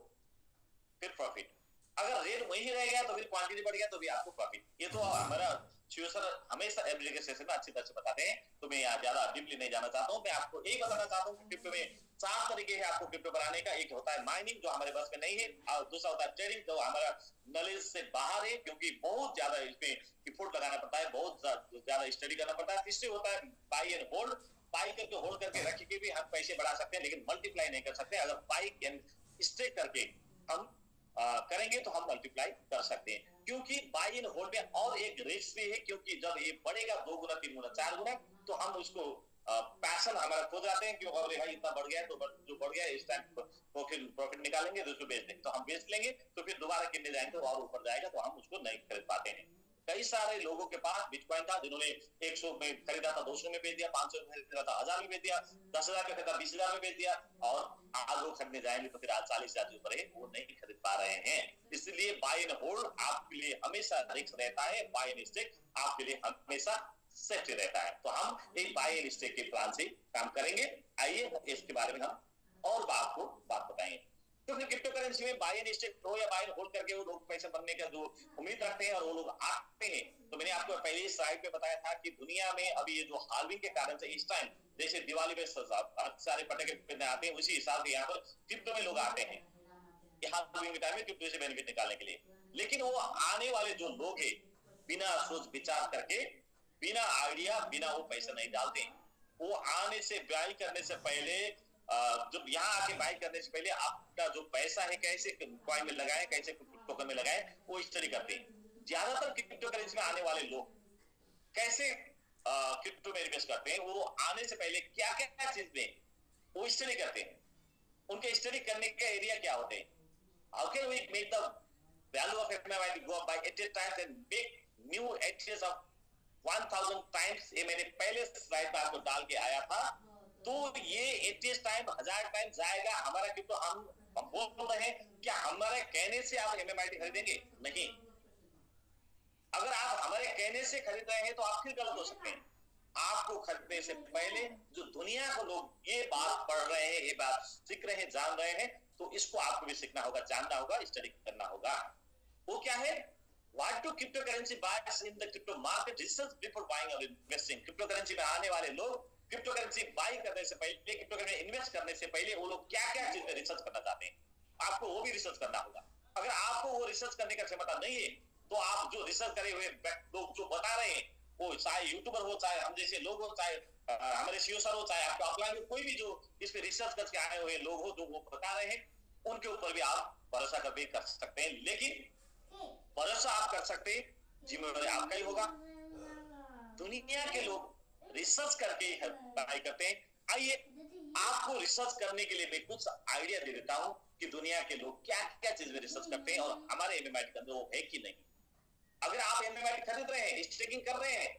फिर प्रॉफिट। अगर रेट वही रह गया तो फिर क्वांटिटी बढ़ गया तो भी आपको प्रॉफिट। ये तो हमारा शिव सर हमेशा एवरीडे सेशन में अच्छी तरह से बताते हैं, तो मैं यहाँ ज्यादा डीपली नहीं जाना चाहता हूँ। मैं आपको यही बताना चाहता हूँ क्रिप्टो में 4 तरीके हैं आपको क्रिप्टो बनाने का। एक होता है माइनिंग जो हमारे बस में नहीं है, और दूसरा होता है ट्रेडिंग जो हमारा नॉलेज से बाहर है, क्योंकि बहुत ज्यादा इसमें एफर्ट लगाना पड़ता है, बहुत ज्यादा स्टडी करना पड़ता है। तीसरे होता है बाई एंड होल्ड, बाई करके होल्ड करके रख के भी हम पैसे बढ़ा सकते हैं लेकिन मल्टीप्लाई नहीं कर सकते। अगर बाई एंड स्टेक करके हम करेंगे तो हम मल्टीप्लाई कर सकते हैं, क्योंकि बाई एंड होल्ड में और एक रिस्क भी है, क्योंकि जब ये बढ़ेगा 2 गुना 3 गुना 4 गुना तो हम उसको पैशन हमारा खो जाते हैं, क्यों अरे भाई इतना बढ़ गया है, तो जो बढ़ गया इस टाइम प्रॉफिट निकालेंगे तो उसको बेच देंगे, तो हम बेच लेंगे तो फिर दोबारा कितने जाएंगे तो और ऊपर जाएगा तो हम उसको नहीं खरीद पाते हैं। कई सारे लोगों के पास बिटकॉइन था जिन्होंने 100 में खरीदा था, 200 में बेच दिया, 500 में खरीदा था, 1000 में बेच दिया, 10,000 में खरीदा, 20,000 में बेच दिया, और आज वो खरीदने जाएंगे तो फिर आज 40,000 ऊपर है, वो नहीं खरीद पा रहे हैं। इसलिए बाय एंड होल्ड आपके लिए हमेशा रिस्क रहता है, बाय एंड स्टिक आपके लिए हमेशा सेफ्टी रहता है। तो हम एक बाय एंड स्टिक के प्लान से काम करेंगे। आइए इसके बारे में हम और बात बताएंगे। तो फिर क्रिप्टो करेंसी में बाय एंड स्टिक हो या बाय एंड होल्ड करके वो लोग पैसे बनने का जो उम्मीद रखते हैं और वो लोग आते हैं। तो मैंने आपको पहले ही स्लाइड पे बताया था कि दुनिया में अभी ये जो हाल्विंग के कारण से इस टाइम जैसे दिवाली में सारे पटाखे आते हैं, उसी हिसाब से यहाँ पर क्रिप्टो में लोग आते हैं हाल्विंग के टाइम में क्रिप्टो से बेनिफिट निकालने के लिए। लेकिन वो आने वाले जो लोग हैं बिना सोच विचार करके, बिना आइडिया, बिना वो पैसा नहीं डालते। वो आने से बाई करने से पहले, जब यहाँ आके बाई करने से पहले आपका जो पैसा है कैसे कॉइन में लगाए, कैसे टोकन में लगाए, वो स्टडी करते हैं। ज्यादातर क्रिप्टो करेंसी में आने वाले लोग कैसे क्रिप्टो में इन्वेस्ट करते हैं, वो आने से पहले क्या क्या चीज में वो स्टडी करते हैं। उनके स्टडी करने का एरिया क्या होते हैं। How can we make the value of MMIT go up by 80 times and make new edges of 1000 times। ये मैंने पहले स्लाइड पर आपको डाल के आया था। तो ये 80 टाइम 1000 टाइम जाएगा हमारा क्रिप्टो। हम बोल रहे हैं क्या हमारे कहने से आप MMIT खरीदेंगे? नहीं। अगर आप हमारे कहने से खरीद रहे हैं तो आप फिर गलत हो सकते हैं। आपको खरीदने से पहले जो दुनिया को लोग ये बात पढ़ रहे हैं, ये बात सीख रहे हैं, जान रहे हैं, तो इसको आपको भी सीखना होगा, जानना होगा, स्टडी करना होगा। वो क्या है? What do cryptocurrency buyers in the crypto market research before buying or investing? Crypto currency में आने वाले लोग क्रिप्टो करेंसी बाई करने से पहले, क्रिप्टो करेंसी में इन्वेस्ट करने से पहले वो लोग क्या क्या चीज में रिसर्च करना चाहते हैं, आपको वो भी रिसर्च करना होगा। अगर आपको वो रिसर्च करने का क्षमता नहीं है तो आप जो रिसर्च करे हुए लोग जो बता रहे हैं, वो चाहे यूट्यूबर हो, चाहे हम जैसे लोग हो, चाहे हमारे सीईओ सर हो, चाहे आपके ऑफलाइन में कोई भी जो इस पे रिसर्च करके आए हुए लोग हो, जो वो बता रहे हैं, उनके ऊपर भी आप भरोसा कर सकते हैं। लेकिन भरोसा आप कर सकते हैं, जिम्मेदारी आपका ही होगा। दुनिया के लोग रिसर्च करके पढ़ाई करते हैं। आइए आपको रिसर्च करने के लिए मैं कुछ आइडिया दे देता हूं कि दुनिया के लोग क्या क्या चीज में रिसर्च करते हैं और हमारे MMIT के अंदर वो है कि नहीं। अगर आप MMIT खरीद रहे हैं, स्टेकिंग कर रहे हैं,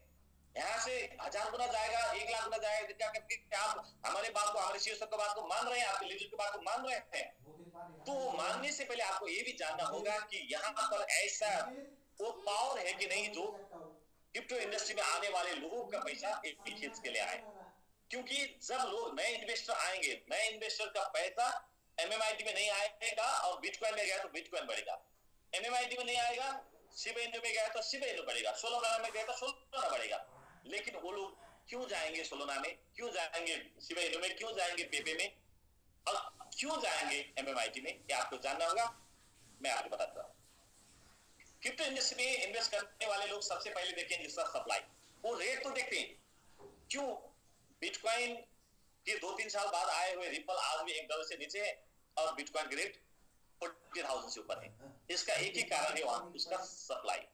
यहाँ से 1000 गुना जाएगा, 1 लाख गुना जाएगा करके आप हमारे बात को, हमारे सीईओ सर की बात को मान रहे हैं, आपके लीडर की बात को मान रहे हैं, तो मानने से पहले आपको ये भी जानना होगा कि यहाँ पर ऐसा वो पावर है कि नहीं जो क्रिप्टो इंडस्ट्री में आने वाले लोगों का पैसा खींच के ले आए। क्योंकि जब लोग नए इन्वेस्टर आएंगे, नए इन्वेस्टर का पैसा MMIT में नहीं आएगा और बिटकॉइन में गया तो बिटकॉइन बढ़ेगा, MMIT में नहीं आएगा, शिबा इनु में गया तो शिबा इनु बढ़ेगा, सोलोना में गया तो सोलोना बढ़ेगा। लेकिन वो लोग क्यों जाएंगे सोलोना में, क्यों जाएंगे शिबा इनु में, क्यों जाएंगे पेपे में, और क्यों जाएंगे MMIT में, ये आपको जानना होगा। मैं आपको बताता हूँ। क्रिप्टो इंडस्ट्री में इन्वेस्ट करने वाले लोग सबसे पहले देखेंगे जिसका सप्लाई, वो रेट तो देखते हैं। क्यों बिटकॉइन के 2-3 साल बाद आए हुए रिपल आज भी $1 से नीचे है और बिटकॉइन के रेट 40,000 से ऊपर है। इसका एक ही कारण है, वहां उसका सप्लाई।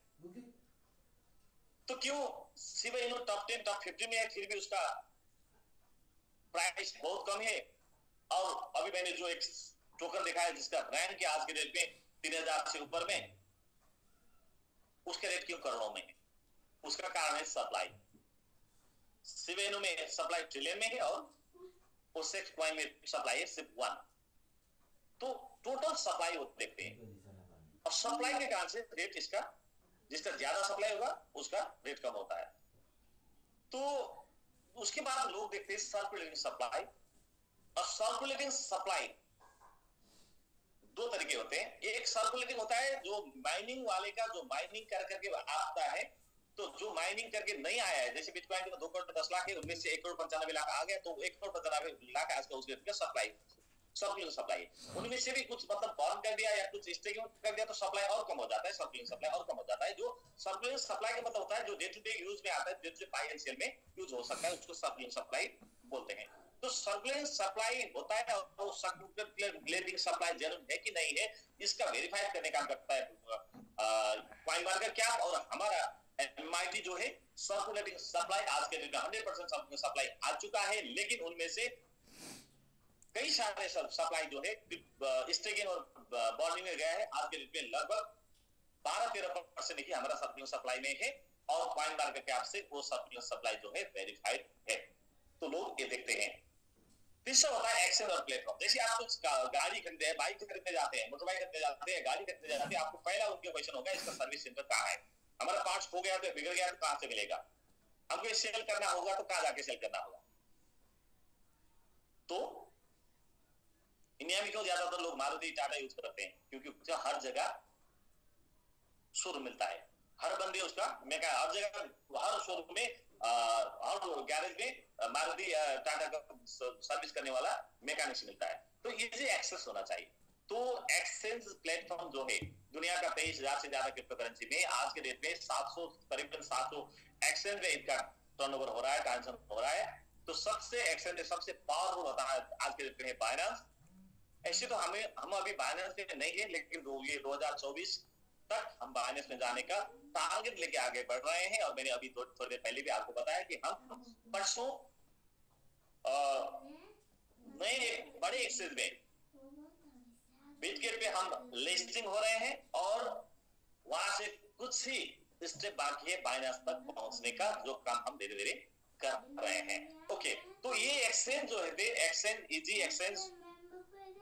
तो क्यों शिबा इनु टॉप 10 टॉप 50 में है, फिर भी उसका प्राइस बहुत कम है। और अभी मैंने जो एक टोकन देखा है जिसका रैंक के आज के डेट में 3000 से ऊपर में, उसके रेट क्यों करोड़ों में है? उसका कारण है सप्लाई। शिबा इनु में सप्लाई ट्रिलियन में है और उस कॉइन में सप्लाई है सिर्फ 1। तो टोटल सप्लाई वो देखते हैं और सप्लाई के कारण से रेट इसका, जिसका ज्यादा सप्लाई होगा उसका रेट कम होता है। तो उसके बाद लोग देखते हैं सर्कुलेटिंग सप्लाई। और सर्कुलेटिंग सप्लाई 2 तरीके होते हैं। एक सर्कुलेटिंग होता है जो माइनिंग वाले का, जो माइनिंग कर करके आता है, तो जो माइनिंग करके नहीं आया है, जैसे बिटकॉइन में 2 करोड़ 10 लाख है, उनमें से 1 करोड़ 95 लाख आ गया, तो 1 करोड़ 95 लाख आज का उसके सप्लाई, सर्कुलेटिंग सप्लाई। उनमें से भी कुछ मतलब बर्न कर दिया या कुछ स्टेकिंग कर दिया तो सप्लाई और कम हो जाता है, सर्कुलेटिंग सप्लाई और कम हो जाता है। जो सर्कुलेटिंग सप्लाई का मतलब होता है जो डे टू डे यूज में आता है, day to day buy and sell में यूज हो सकता है, उसको सर्कुलेटिंग सप्लाई बोलते हैं। तो सर्कुलेटिंग सप्लाई होता है और सर्कुलेटिंग सप्लाई जेन्युइन है कि नहीं है, इसका वेरीफाई करने का काम करता है कॉइन मार्केट कैप। और हमारा MMIT जो है सर्कुलेटिंग सप्लाई आज के दिन में 100% सप्लाई आ चुका है। लेकिन उनमें से कई सारे सप्लाई जो है स्टेकिंग और बॉन्डिंग में गया है। आज के दिन में लगभग 12-13% ही हमारा सर्कुलर सप्लाई में है और कॉइन मार्केट कैप से वो सर्कुलर सप्लाई जो है वेरीफाइड है। तो लोग ये देखते हैं। तीसरा होता है एक्सचेंज और प्लेटफॉर्म। जैसे आप कुछ गाड़ी खरीदते हैं, बाइक खरीदने जाते हैं, मोटर बाइक खरीदने जाते हैं, गाड़ी खरीदने जाते हैं, आपको पहला उनके क्वेश्चन होगा इसका सर्विस सेंटर कहाँ है, हमारा पार्ट्स खो गया तो बिगड़ गया तो कहां से मिलेगा, हमको सेल करना होगा तो कहां जाके सेल करना होगा। तो इंडिया में क्यों ज्यादातर लोग मारुति टाटा यूज करते हैं, क्योंकि हर जगह शोरूम मिलता है, हर बंदे उसका हर जगह हर शोरूम में हर गैरेज में मारुति टाटा का सर्विस करने वाला मैकेनिक मिलता है। तो इजी एक्सेस होना चाहिए। तो एक्सचेंज प्लेटफॉर्म जो है दुनिया का 23,000 से ज्यादा क्रिप्टो करेंसी में आज के डेट में 700 करीबन 700 एक्सचेंज में इनका टर्नओवर हो रहा है, ट्रांजैक्शन हो रहा है। तो सबसे एक्सचेंज सबसे पावरफुल होता है आज के डेट में बाइनेंस। ऐसे तो हम अभी बाइनेंस में नहीं है, लेकिन ये 2024 तक हम बाइनेंस में जाने का टारगेट लेके आगे बढ़ रहे हैं। और मैंने अभी थोड़ी देर पहले भी आपको बताया कि हम परसों नए बड़े एक्सचेंज में बिटगेट पे हम लिस्टिंग हो रहे हैं और वहां से कुछ ही स्टेप बाकी है बाइनेंस तक पहुंचने का, जो काम हम धीरे धीरे कर रहे हैं। ओके, तो ये एक्सचेंज जो है एक्सचेंज इजी एक्सचेंज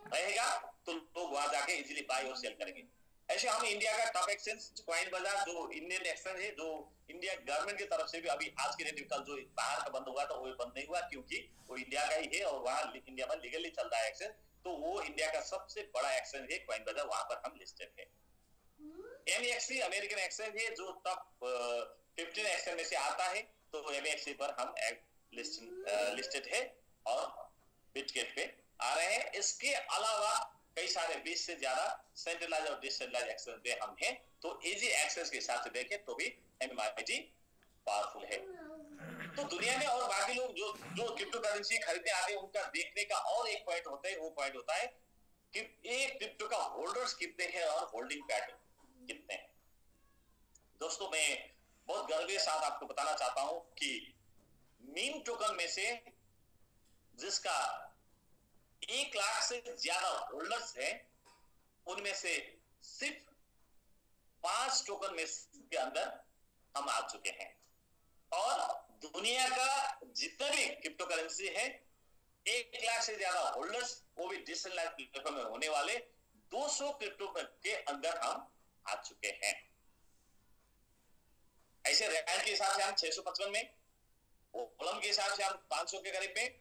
रहेगा तो लोग वहां जाके इजीली बाय और सेल करेंगे। ऐसे हम इंडिया का टॉप एक्सचेंज कॉइन बाजार जो इंडियन एक्सचेंज है, जो इंडिया गवर्नमेंट की तरफ से भी अभी आज के डेट कल जो बाहर का बंद हुआ था वो बंद नहीं हुआ, क्योंकि वो इंडिया का ही है और वहां इंडिया में लीगली चल रहा है एक्सचेंज। तो वो इंडिया का सबसे बड़ा एक्सचेंज है कॉइन बाजार, वहां पर हम लिस्टेड है। एमएक्सी अमेरिकन एक्सचेंज है जो टॉप 15 एक्सचेंज में से आता है। तो एमएक्सी पर हम लिस्टेड है और बिटगेट पे आ रहे हैं। इसके अलावा कई सारे 20 से ज्यादा सेंट्रलाइज और डिसेंट्रलाइज एक्सचेंज पे हम हैं। तो इजी एक्सेस के हिसाब से देखें तो भी एमएमआईटी पावरफुल है। तो दुनिया में और बाकी लोग जो क्रिप्टो करेंसी खरीदने आते हैं उनका देखने का और एक पॉइंट होता है, वो पॉइंट होता है कि एक क्रिप्टो का होल्डर्स कितने हैं और होल्डिंग पैटर्न कितने हैं। दोस्तों, मैं बहुत गर्व के साथ आपको बताना चाहता हूं कि मीम टोकन में से जिसका 1 लाख से ज्यादा होल्डर्स हैं, उनमें से सिर्फ 5 टोकन में के अंदर हम आ चुके हैं। और दुनिया का जितना भी क्रिप्टो करेंसी है 1 लाख से ज्यादा होल्डर्स, वो भी डिसेंट्रलाइज्ड प्लेटफॉर्म में होने वाले 200 क्रिप्टो के अंदर हम आ चुके हैं। ऐसे रैंक के हिसाब से हम 655 में, ओलम के हिसाब से हम 500 के करीब में,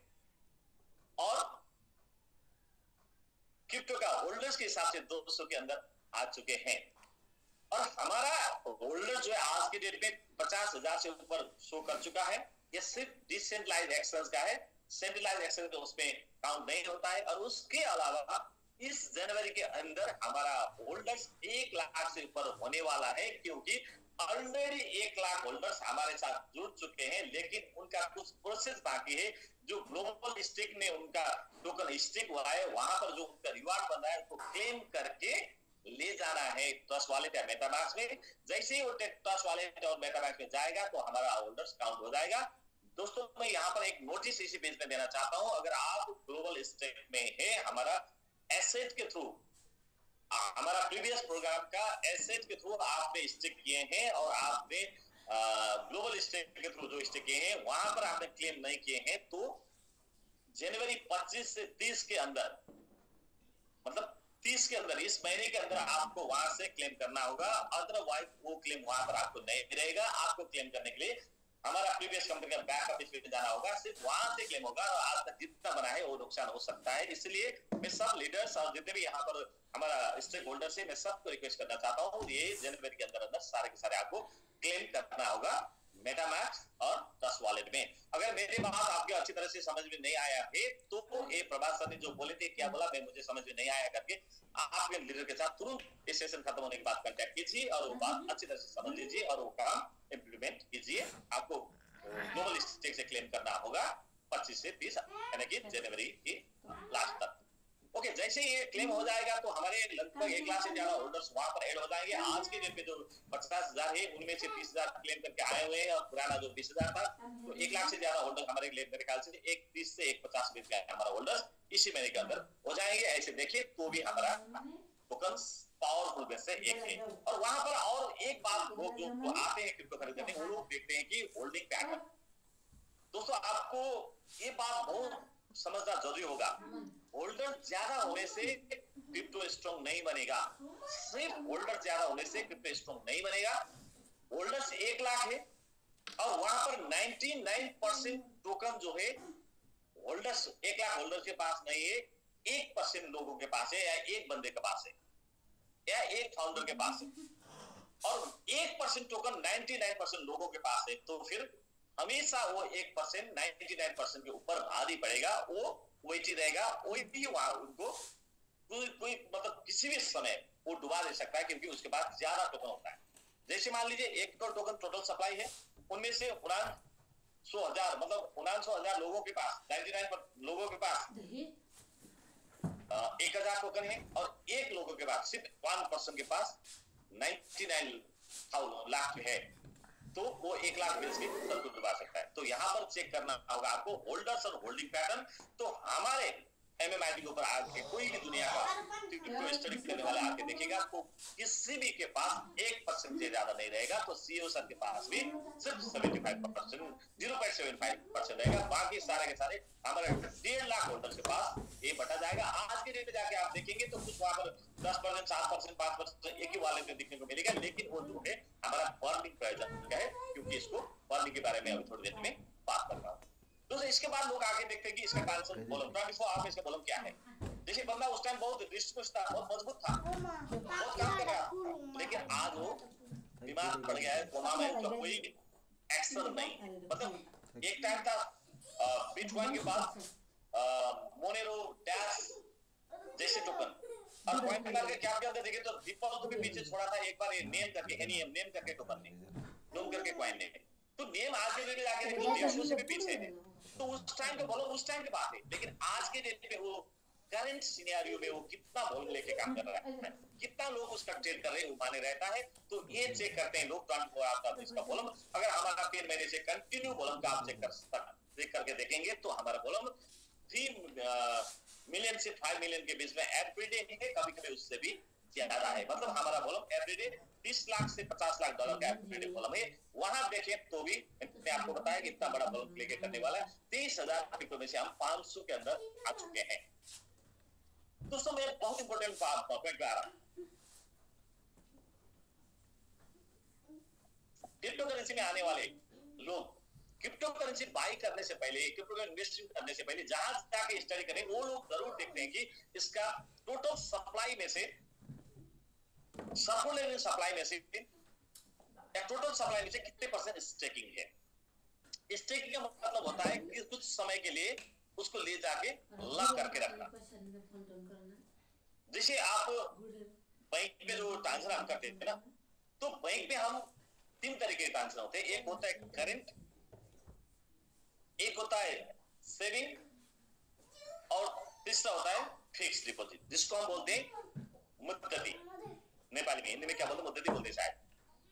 और क्रिप्टो का होल्डर्स के हिसाब से 200 के अंदर आ चुके हैं। और हमारा होल्डर जो है आज के डेट में 50,000 से ऊपर शो कर चुका है। ये सिर्फ डिसेंट्रलाइज्ड एक्सचेंज का है, सेंट्रलाइज्ड एक्सचेंज तो उसमें काउंट नहीं होता है। और उसके अलावा इस जनवरी के अंदर हमारा होल्डर्स 1 लाख से ऊपर होने वाला है, क्योंकि ऑलरेडी 1 लाख होल्डर्स हमारे साथ जुड़ चुके हैं, लेकिन उनका कुछ प्रोसेस बाकी है। जो ग्लोबल स्टेक में उनका टोकन स्टेक हुआ है, वहां पर जो उनका रिवार्ड बन रहा है उसको क्लेम करके ले जाना है ट्रस्ट वॉलेट या मेटामास्क में। जैसे ही वो ट्रस्ट वॉलेट और मेटामास्क में जाएगा तो हमारा होल्डर्स काउंट हो जाएगा। दोस्तों, मैं यहाँ पर एक नोटिस इसी पेज में देना चाहता हूं। अगर आप ग्लोबल स्टेक में है, हमारा एसेट के थ्रू, हमारा प्रीवियस प्रोग्राम का एसेट के थ्रू आपने स्टेक किए हैं और आपने ग्लोबल स्टेक के थ्रू जो स्टेक किए हैं वहां पर आपने क्लेम नहीं किए हैं, तो जनवरी 25 से 30 के अंदर, मतलब 30 के अंदर, इस महीने के अंदर आपको वहां से क्लेम करना होगा। अदरवाइज वो क्लेम वहां पर आपको नहीं रहेगा। आपको क्लेम करने के लिए हमारा प्रीवियस कंपनी का बैक ऑफिस में जाना होगा, सिर्फ वहां से क्लेम होगा। और आज तक जितना बना है वो नुकसान हो सकता है। इसलिए मैं सब लीडर्स और जितने भी यहाँ पर हमारा स्टेक होल्डर से मैं सबको रिक्वेस्ट करना चाहता हूँ, ये जनवरी के अंदर अंदर सारे के सारे आपको क्लेम करना होगा मेटामास्क और ट्रस्ट वॉलेट में। अगर मेरी बात आपको अच्छी तरह से समझ में नहीं आया है तो ये प्रभात सर ने जो बोले थे, क्या बोला, मैं मुझे समझ में नहीं आया करके, आपके लीडर के साथ तुरंत इस सेशन खत्म होने के बाद कांटेक्ट कीजिए और वो बात अच्छी तरह से समझ लीजिए और वो काम इंप्लीमेंट कीजिए। आपको ग्लोबल स्टेक से क्लेम करना होगा 25 से 30 यानी कि जनवरी की लास्ट तक। ओके, जैसे ये क्लेम हो जाएगा तो हमारे लगभग 1 लाख से ज्यादा होल्डर्स वहां पर ऐड हो जाएंगे। आज के डेट में जो 50,000 है उनमें से 30,000 क्लेम करके आए हुए हैं और पुराना जो 20,000 था, तो 1 लाख से ज्यादा होल्डर हमारे क्लेम मेरे ख्याल से 130 से 150 बीच का हमारा होल्डर्स इसी महीने के अंदर हो जाएंगे। ऐसे देखिए तो भी हमारा टोकन पावरफुल में से एक है। और वहां पर और एक बात, लोग जो आते हैं क्रिप्टो खरीदने, वो लोग देखते हैं कि होल्डिंग पैटर्न। दोस्तों आपको ये बात बहुत समझना जरूरी होगा, होल्डर ज्यादा होने से क्रिप्टो स्ट्रॉन्ग नहीं बनेगा। सिर्फ होल्डर ज्यादा होने से क्रिप्टो स्ट्रॉन्ग नहीं बनेगा। होल्डर्स 1 लाख है और वहां पर 99% टोकन जो है होल्डर्स, 1 लाख होल्डर्स के पास नहीं है, 1% लोगों के पास है, या एक बंदे के पास है, या एक फाउंडर के पास है। और 1% टोकन 99% लोगों के पास है, तो फिर हमेशा वो 1% 99% के ऊपर भारी पड़ेगा, वो वही रहेगा, वही भी वहां उनको कोई मतलब किसी भी समय वो डुबा दे सकता है, क्योंकि उसके पास ज्यादा टोकन होता है। जैसे मान लीजिए 1 करोड़ टोकन टोटल सप्लाई है, उनमें से 49,000 मतलब 49,000 लोगों के पास, 99 लोगों के पास 1,000 टोकन है, और एक लोगों के पास, सिर्फ 1% के पास 99 लाख है, तो वो 1 लाख बिल्स के सबको डुबा सकता है। तो यहां पर चेक करना होगा आपको होल्डर्स और होल्डिंग पैटर्न। तो हमारे एमएमआईटी के ऊपर आके कोई भी दुनिया का क्रिप्टो स्टडी करने वाला आके देखेगा, तो किसी भी के पास 1% से ज्यादा नहीं रहेगा। तो सीईओ सर के पास भी सिर्फ 75%, 0.75% रहेगा। बाकी सारे के सारे हमारे 1.5 लाख होल्डर्स के पास ये बटा जाएगा। आज के डेट में जाके आप देखेंगे तो कुछ वहां पर 10%, 7%, 5% एक ही वाले में दिखने को मिलेगा, लेकिन वो जो है हमारा बर्निंग प्रयोजन का है, क्योंकि इसको बर्निंग के बारे में अभी थोड़ी देर में बात कर रहा हूँ। तो इसके बाद लोग आगे देखते हैं कि इसका कॉन्सेप्ट कॉलम 24 आवर में इसका कॉलम क्या है। देखिए बंदा उस टाइम बहुत रिस्क था, बहुत मजबूत था, बहुत काम कर रहा था, लेकिन आज वो बीमार पड़ गया है, कोमा में, उसका कोई एक्शन नहीं। मतलब एक टाइम था बिटकॉइन के बाद मोनेरो, डैश जैसे टोकन, और कॉइन के क्या क्या देखे तो रिपल को भी पीछे छोड़ा था एक बार, ये नेम करके, एनईएम नेम करके टोकन ने, नोम करके कॉइन ने, तो नेम आज के डेट में जाके देखो 150 से भी पीछे है। तो उस टाइम के बोलो, उस टाइम की बात है, लेकिन आज के डेट में वो करंट सिनेरियो में वो कितना वॉल्यूम लेके काम कर रहा है, कितना लोग उसका ट्रेड कर रहे हैं, वो माने रहता है। तो ये चेक करते हैं लोग 24 आवर का इसका वॉल्यूम। अगर हमारा 3 महीने से कंटिन्यू वॉल्यूम का आप चेक करके देखेंगे तो हमारा वॉल्यूम 3 मिलियन से 5 मिलियन के बीच में एवरीडे है, कभी कभी उससे भी ज्यादा है। मतलब हमारा वॉल्यूम एवरीडे 30 लाख से 50 लाख डॉलर का एवरीडे वॉल्यूम है। वहां देखें तो भी मैंने आपको बताया कि इतना बड़ा वॉल्यूम लेके करने वाला है। 30,000 क्रिप्टो में से हम 500 के अंदर आ चुके हैं। दोस्तों मैं बहुत इंपॉर्टेंट पॉइंट पे आ रहा हूं। क्रिप्टो करेंसी में आने वाले लोग क्रिप्टो करेंसी बाई करने से पहले, क्रिप्टो में इन्वेस्टिंग करने से पहले जहां जाके स्टडी करें, वो लोग जरूर देखते हैं कि इसका टोटल सप्लाई में से, सर्कुलेटिंग सप्लाई में से या टोटल सप्लाई में से कितने परसेंट स्टेकिंग है। स्टेकिंग का मतलब होता है कि कुछ समय के लिए उसको ले जाके लॉक करके रखना। जैसे आप बैंक में जो ट्रांसफर हम करते थे ना, तो बैंक में हम 3 तरीके के ट्रांसफर होते हैं। एक होता है करंट, एक होता है सेविंग, और तीसरा होता है फिक्स डिपॉजिट, जिसको हम बोलते हैं मुद्दती। नेपाली में, हिंदी में क्या बोलते हैं, मुद्दती बोलते हैं शायद।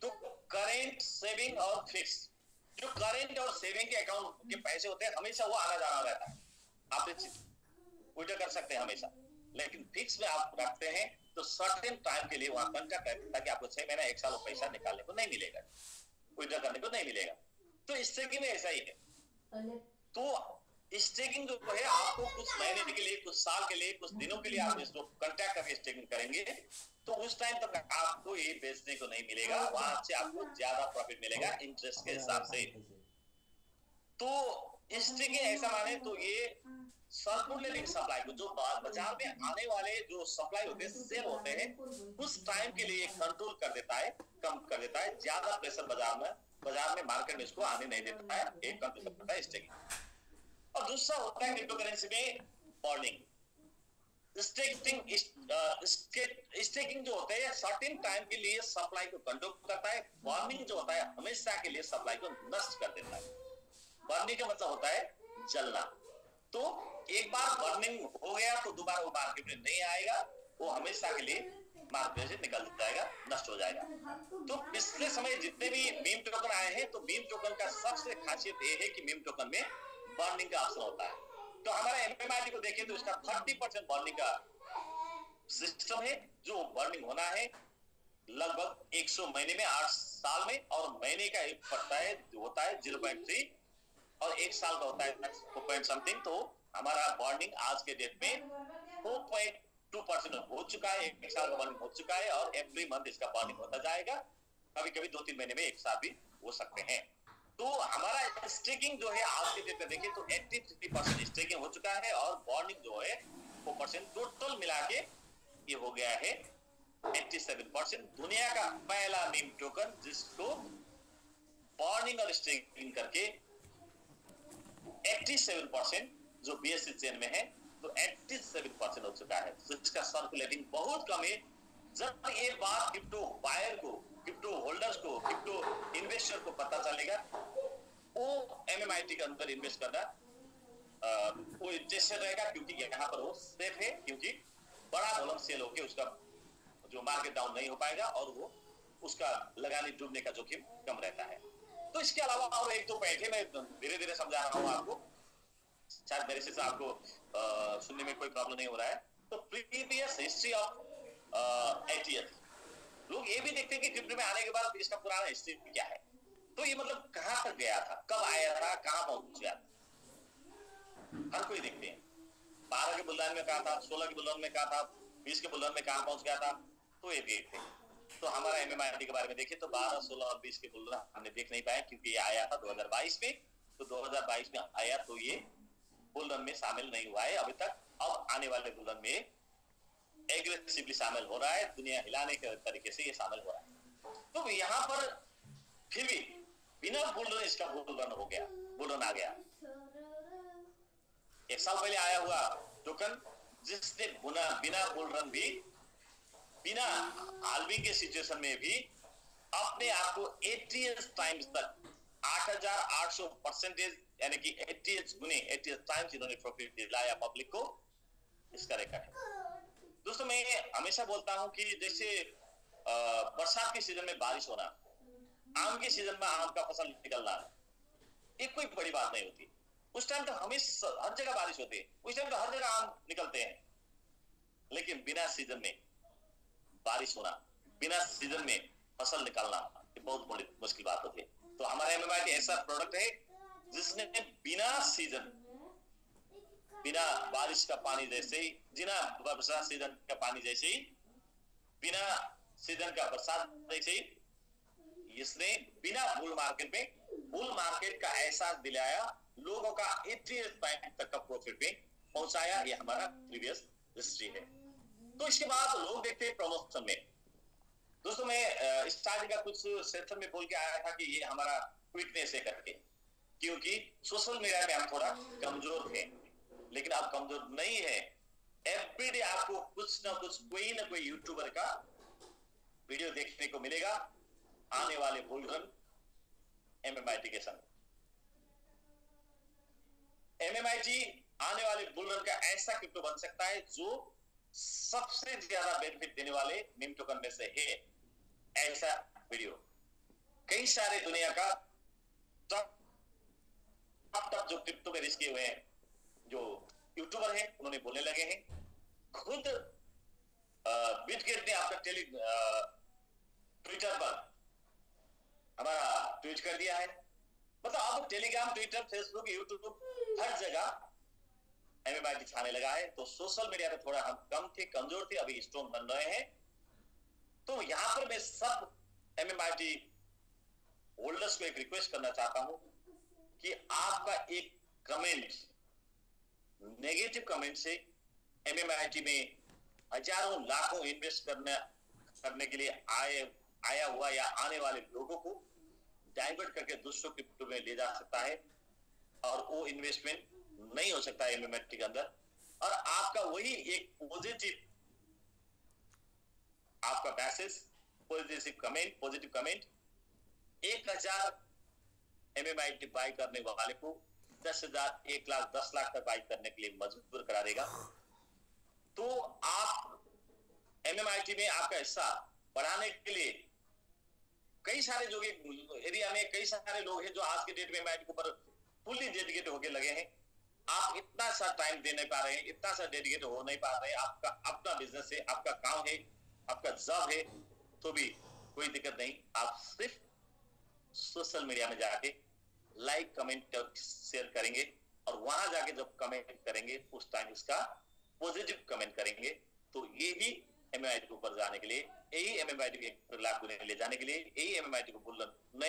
तो करेंट, सेविंग और फिक्स। जो करेंट और सेविंग के अकाउंट के पैसे होते हैं हमेशा वो आना जाना रहता है, आप विड्रॉ कर सकते हैं हमेशा। लेकिन फिक्स में आप रखते हैं तो सर्टेन टाइम के लिए वहां कॉन्ट्रैक्ट है, ताकि आपको 6 महीना 1 साल पैसा निकालने को नहीं मिलेगा, विड्रॉ करने को नहीं मिलेगा। तो स्टेकिंग में ऐसा ही है। तो स्टेकिंग जो है आपको कुछ महीने के लिए, कुछ साल के लिए, कुछ दिनों के लिए आप इसको कॉन्ट्रैक्ट करके स्टेकिंग करेंगे, तो उस टाइम तक आपको ये बेचने को नहीं मिलेगा, वहां से आपको ज्यादा प्रॉफिट मिलेगा इंटरेस्ट के हिसाब से। तो स्टेकिंग ऐसा माने तो ये सर्कुलेटिंग सप्लाई को, जो बाजार में आने वाले जो सप्लाई होते हैं, सेल होते हैं, उस टाइम के लिए कंट्रोल कर देता है, कम कर देता है। ज्यादा प्रेशर बाजार में मार्केट में इसको आने नहीं देता है, एक कंट्रोल करता है स्टेकिंग। और दूसरा होता है क्रिप्टो करेंसी में बॉर्निंग। स्टेकिंग जो होता है सर्टेन टाइम के लिए सप्लाई को कंट्रोल करता है। बर्निंग जो होता है हमेशा के लिए सप्लाई को नष्ट कर देता है। बर्निंग का मतलब होता है जलना। तो एक बार बर्निंग हो गया तो दोबारा वो मार्केट में नहीं आएगा, वो हमेशा के लिए मार्केट से निकल जाएगा, नष्ट हो जाएगा। तो पिछले समय जितने भी मीम टोकन आए हैं, तो मीम टोकन का सबसे खासियत ये है कि मीम टोकन में बर्निंग का ऑप्शन होता है। तो हमारा एमएमआईटी को देखें तो इसका 30% बर्निंग का सिस्टम है जो बर्निंग होना है लगभग 100 महीने में, 8 साल में, और महीने का एक पड़ता है होता है 0.3 और एक साल का होता है 4 समथिंग। तो हमारा बर्निंग आज के डेट में 4.2% हो चुका है, एक साल का बर्निंग हो चुका है, और एवरी मंथ इसका बर्निंग होता जाएगा, कभी कभी 2-3 महीने में एक साल भी हो सकते हैं। तो हमारा स्टेकिंग जो है आज के डेट में देखिए तो 83% स्टेकिंग हो चुका है, और बर्निंग जो है 4% टोटल मिला के ये हो गया है 87%। दुनिया का पहला मीम टोकन जिसको बर्निंग और स्टेकिंग करके 87% जो बीएससी चेन में है, तो 87% हो चुका है। तो इसका सर्कुलेटिंग बहुत कम है। जब ये बात क्रिप्टो बायर को, क्रिप्टो होल्डर्स को, क्रिप्टो इन्वेस्टर को पता चलेगा, वो एमएमआईटी के अंदर इन्वेस्ट करना वो इंटरेस्टेड रहेगा, क्योंकि यहाँ पर वो सेफ है, क्योंकि बड़ा वॉल्यूम सेल होकर उसका जो मार्केट डाउन नहीं हो पाएगा, और वो उसका लगाने डूबने का जोखिम कम रहता है। तो इसके अलावा और एक दो पॉइंट है, मैं धीरे धीरे समझा रहा हूँ आपको, शायद मेरे से आपको सुनने में कोई प्रॉब्लम नहीं हो रहा है। तो प्रीवियस हिस्ट्री ऑफ एटीएफ, लोग ये भी देखते हैं कि क्रिप्टो में आने के बाद इसका पुराना हिस्ट्री क्या है। तो ये मतलब कहां तक गया था, कब आया था, कहां पहुंच गया था, हर कोई देखते हैं। 12 के बुलरन में कहा था, 16 के बुलरन में कहा था, 20 के बुलरन में कहां पहुंच गया था, तो ये देखते हैं। तो हमारा एमएमआईटी के बारे में देखें तो 12, 16 और 20 के बुलरन हमने देख नहीं पाया, क्योंकि ये आया था 2022 में। तो 2022 में आया तो ये बुलरन में शामिल नहीं हुआ है अभी तक। अब आने वाले बुलरन में एग्रेसिवली शामिल हो रहा है, दुनिया हिलाने के तरीके से ये शामिल हो रहा है। तो यहाँ पर फिर भी बिना बुलरन इसका बुलरन हो गया, बुलरन आ गया। एक साल पहले आया हुआ टोकन जिसने बिना बुलरन भी, बिना हाल्विंग के सिचुएशन में भी अपने आप को 80 टाइम्स तक 8800% यानी कि 80 गुने 80 टाइम्स इन्होंने प्रॉफिट दिलाया पब्लिक को, इसका रिकॉर्ड है। दोस्तों मैं हमेशा बोलता हूं कि जैसे बरसात के सीजन में बारिश होना, आम के सीजन में आम का फसल निकलना, ये कोई बड़ी बात नहीं होती। उस टाइम तो हमेशा हर जगह बारिश होती है, उस टाइम तो हर जगह आम निकलते हैं। लेकिन बिना सीजन में बारिश होना, बिना सीजन में फसल निकालना, ये बहुत बड़ी मुश्किल बात होती है। तो हमारा एमएमआईटी ऐसा प्रोडक्ट है जिसने बिना सीजन, बिना बारिश का पानी जैसे ही, बिना बरसात सीजन का पानी जैसे ही, बिना सीजन का बरसात जैसे ही, इसने बिना बुल मार्केट में, बुल मार्केट का एहसास दिलाया, लोगों का 80 पॉइंट तक का प्रॉफिट में पहुंचाया। ये हमारा प्रीवियस हिस्ट्री है। तो इसके बाद लोग देखते हैं प्रमोशन में। दोस्तों मैं स्टार्टिंग का कुछ सेक्शन में बोल के आया था कि ये हमारा वीकनेस है करके, क्योंकि सोशल मीडिया में हम थोड़ा कमजोर थे, लेकिन अब कमजोर नहीं है। एवरीडे आपको कुछ ना कुछ, कोई ना कोई यूट्यूबर का वीडियो देखने को मिलेगा आने वाले बुलरन एमएमआईटी के संग। एमएमआईटी आने वाले बुलरन का ऐसा क्रिप्टो बन सकता है जो सबसे ज्यादा बेनिफिट देने वाले मीम टोकन में से है। ऐसा वीडियो कई सारे दुनिया का टॉप जो क्रिप्टो में रिस्क हुए हैं, जो यूट्यूबर हैं, उन्होंने बोलने लगे हैं। खुद बिटगेट ने आपका ट्विटर पर हमारा ट्वीट कर दिया है। मतलब अब टेलीग्राम, ट्विटर, फेसबुक, यूट्यूब हर जगह एमएमआईटी छाने लगा है। तो सोशल मीडिया पे थोड़ा हम कम थे, कमजोर थे, अभी स्ट्रॉन्ग बन रहे हैं। तो यहां पर मैं सब एमएमआईटी होल्डर्स को एक रिक्वेस्ट करना चाहता हूं कि आपका एक कमेंट, नेगेटिव कमेंट से एमएमआईटी में हजारों लाखों इन्वेस्ट करने के लिए आया हुआ या आने वाले लोगों को डाइवर्ट करके दूसरों क्रिप्टो में ले जा सकता है, और वो इन्वेस्टमेंट नहीं हो सकता है एमएमआईटी के अंदर। और आपका वही एक पॉजिटिव, आपका message, positive comment 1000 MMIT by करने वाले को 10,000, 1 लाख, 10 लाख तक बाई करने के लिए मजबूर करा देगा। तो आप एमएमआईटी में आपका हिस्सा बढ़ाने के लिए कई सारे जो एरिया में कई सारे लोग हैं जो आज के डेट में एमएमआईटी के ऊपर फुल्ली डेडिकेट होकर लगे हैं। आप इतना सा टाइम दे नहीं पा रहे हैं, इतना सा डेडिकेट हो नहीं पा रहे हैं, आपका अपना बिजनेस है, आपका काम है, आपका जॉब है, तो भी कोई दिक्कत नहीं। आप सिर्फ सोशल मीडिया में जाके लाइक कमेंट शेयर करेंगे, और वहां जाके जब कमेंट करेंगे उस टाइम इसका पॉजिटिव कमेंट करेंगे, तो ये भी एमएमआईटी के ऊपर जाने के लिए, यही एमएमआईटी के लाख गुने ले जाने के लिए, यही एमएमआईटी को बुलंद में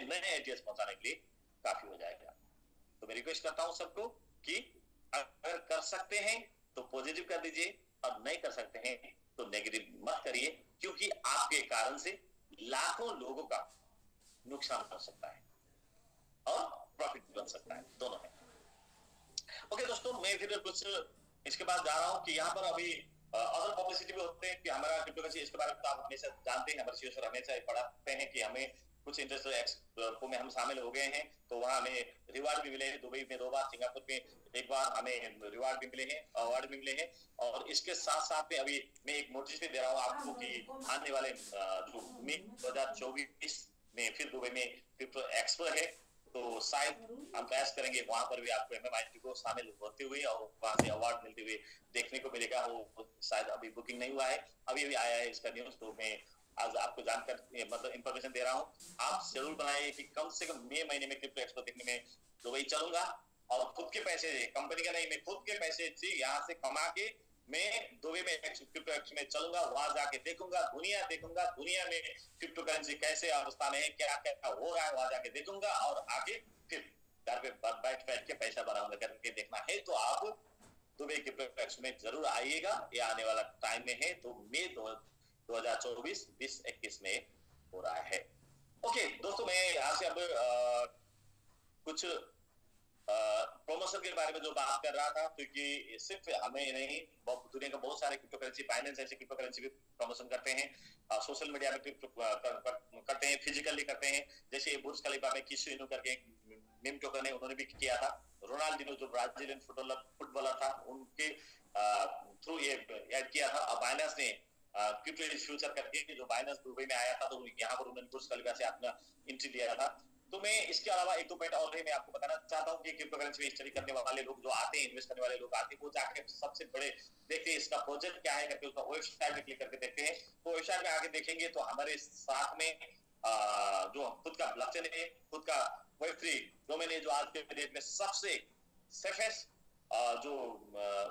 नए आइडियाज पहुंचाने के लिए काफी हो जाएगा। तो मैं रिक्वेस्ट करता हूं सबको कि अगर कर सकते हैं तो पॉजिटिव कर दीजिए, और नहीं कर सकते हैं तो नेगेटिव मत करिए, क्योंकि आपके कारण से लाखों लोगों का नुकसान हो सकता है और प्रॉफिट बन सकता है, दोनों है। ओके दोस्तों, मैं फिर कुछ इसके बाद जा रहा हूं कि यहाँ पर अभी अदर पब्लिसिटी भी होते हैं कि हमारा क्रिप्टोकरेंसी, इसके बारे में तो आप हमेशा जानते हैं, हमारे सीईओ सर हमेशा पढ़ाते हैं कि हमें कुछ इंटरेस्ट एक्सपो में हम शामिल हो गए हैं, तो वहां हमें रिवार्ड भी मिले हैं, दुबई में 2 बार, सिंगापुर में 1 बार हमें रिवार्ड भी मिले हैं, अवार्ड भी मिले हैं। और इसके साथ साथ में अभी मैं एक नोटिस भी दे रहा हूँ आपको कि आने वाले जो मई 2024 में फिर दुबई में क्रिप्टो एक्सपो है, तो शायद हम प्रयास करेंगे वहां पर भी आपको एमएमआईटी को शामिल होते हुए और वहां से अवार्ड मिलते हुए देखने को मिलेगा। वो शायद अभी बुकिंग नहीं हुआ है, अभी अभी आया है इसका न्यूज, तो मैं आज आपको जानकर मतलब इंफॉर्मेशन दे रहा हूँ। आप जरूर बनाइए कि कम से कम मई महीने में क्रिप्टो एक्सपो देखने में दुबई चलूंगा, और खुद के पैसे, कंपनी का नहीं, मैं खुद के पैसे से यहाँ से कमा के मैं दुबई में क्रिप्टो एक्सपो में चलूंगा, वहां जाके देखूंगा, दुनिया में क्रिप्टो करेंसी कैसे अवस्था में है, क्या क्या हो रहा है, वहां जाके देखूंगा, और आगे फिर घर पे बैठ के पैसा बनाऊंगा करके देखना है तो आप दुबई क्रिप्टो एक्सपो में जरूर आइएगा। ये आने वाला टाइम में है, तो मई 2024-2021 में हो रहा है। ओके दोस्तों, मैं यहाँ से अब कुछ प्रमोशन के बारे में जो बात कर रहा था, क्योंकि सिर्फ हमें नहीं, दुनिया का बहुत सारे क्रिप्टो करेंसी, बाइनेंस ऐसे क्रिप्टो करेंसी भी प्रमोशन करते हैं, सोशल मीडिया में करते हैं, फिजिकली करते हैं। जैसे बुर्ज खलीफा में किसी करके मीम टोकन है, उन्होंने भी किया था। रोनाल्डिनो जो ब्राजीलियन फुटबॉलर था, उनके थ्रू ये ऐड किया था। और बाइनेंस ने क्रिप्टो फ्यूचर करके जो बाइनेंस दुबई में आया था, तो यहाँ पर उन्होंने बुर्ज खलीफा से अपना एंट्री लिया था। तो मैं इसके अलावा 1-2 पॉइंट और है मैं आपको बताना चाहता हूँ कि क्रिप्टो करेंसी में स्टडी करने वाले लोग जो आते हैं, इन्वेस्ट करने वाले लोग आते हैं, वो जाके सबसे बड़े देखते हैं इसका प्रोजेक्ट क्या है करके, उसका वेबसाइट में क्लिक करके देखते हैं। तो वेबसाइट में आगे देखेंगे तो हमारे साथ में जो खुद का ब्लॉकचेन है, खुद का वेब3 डोमेन है, जो आज के डेट में सबसे सेफेस्ट जो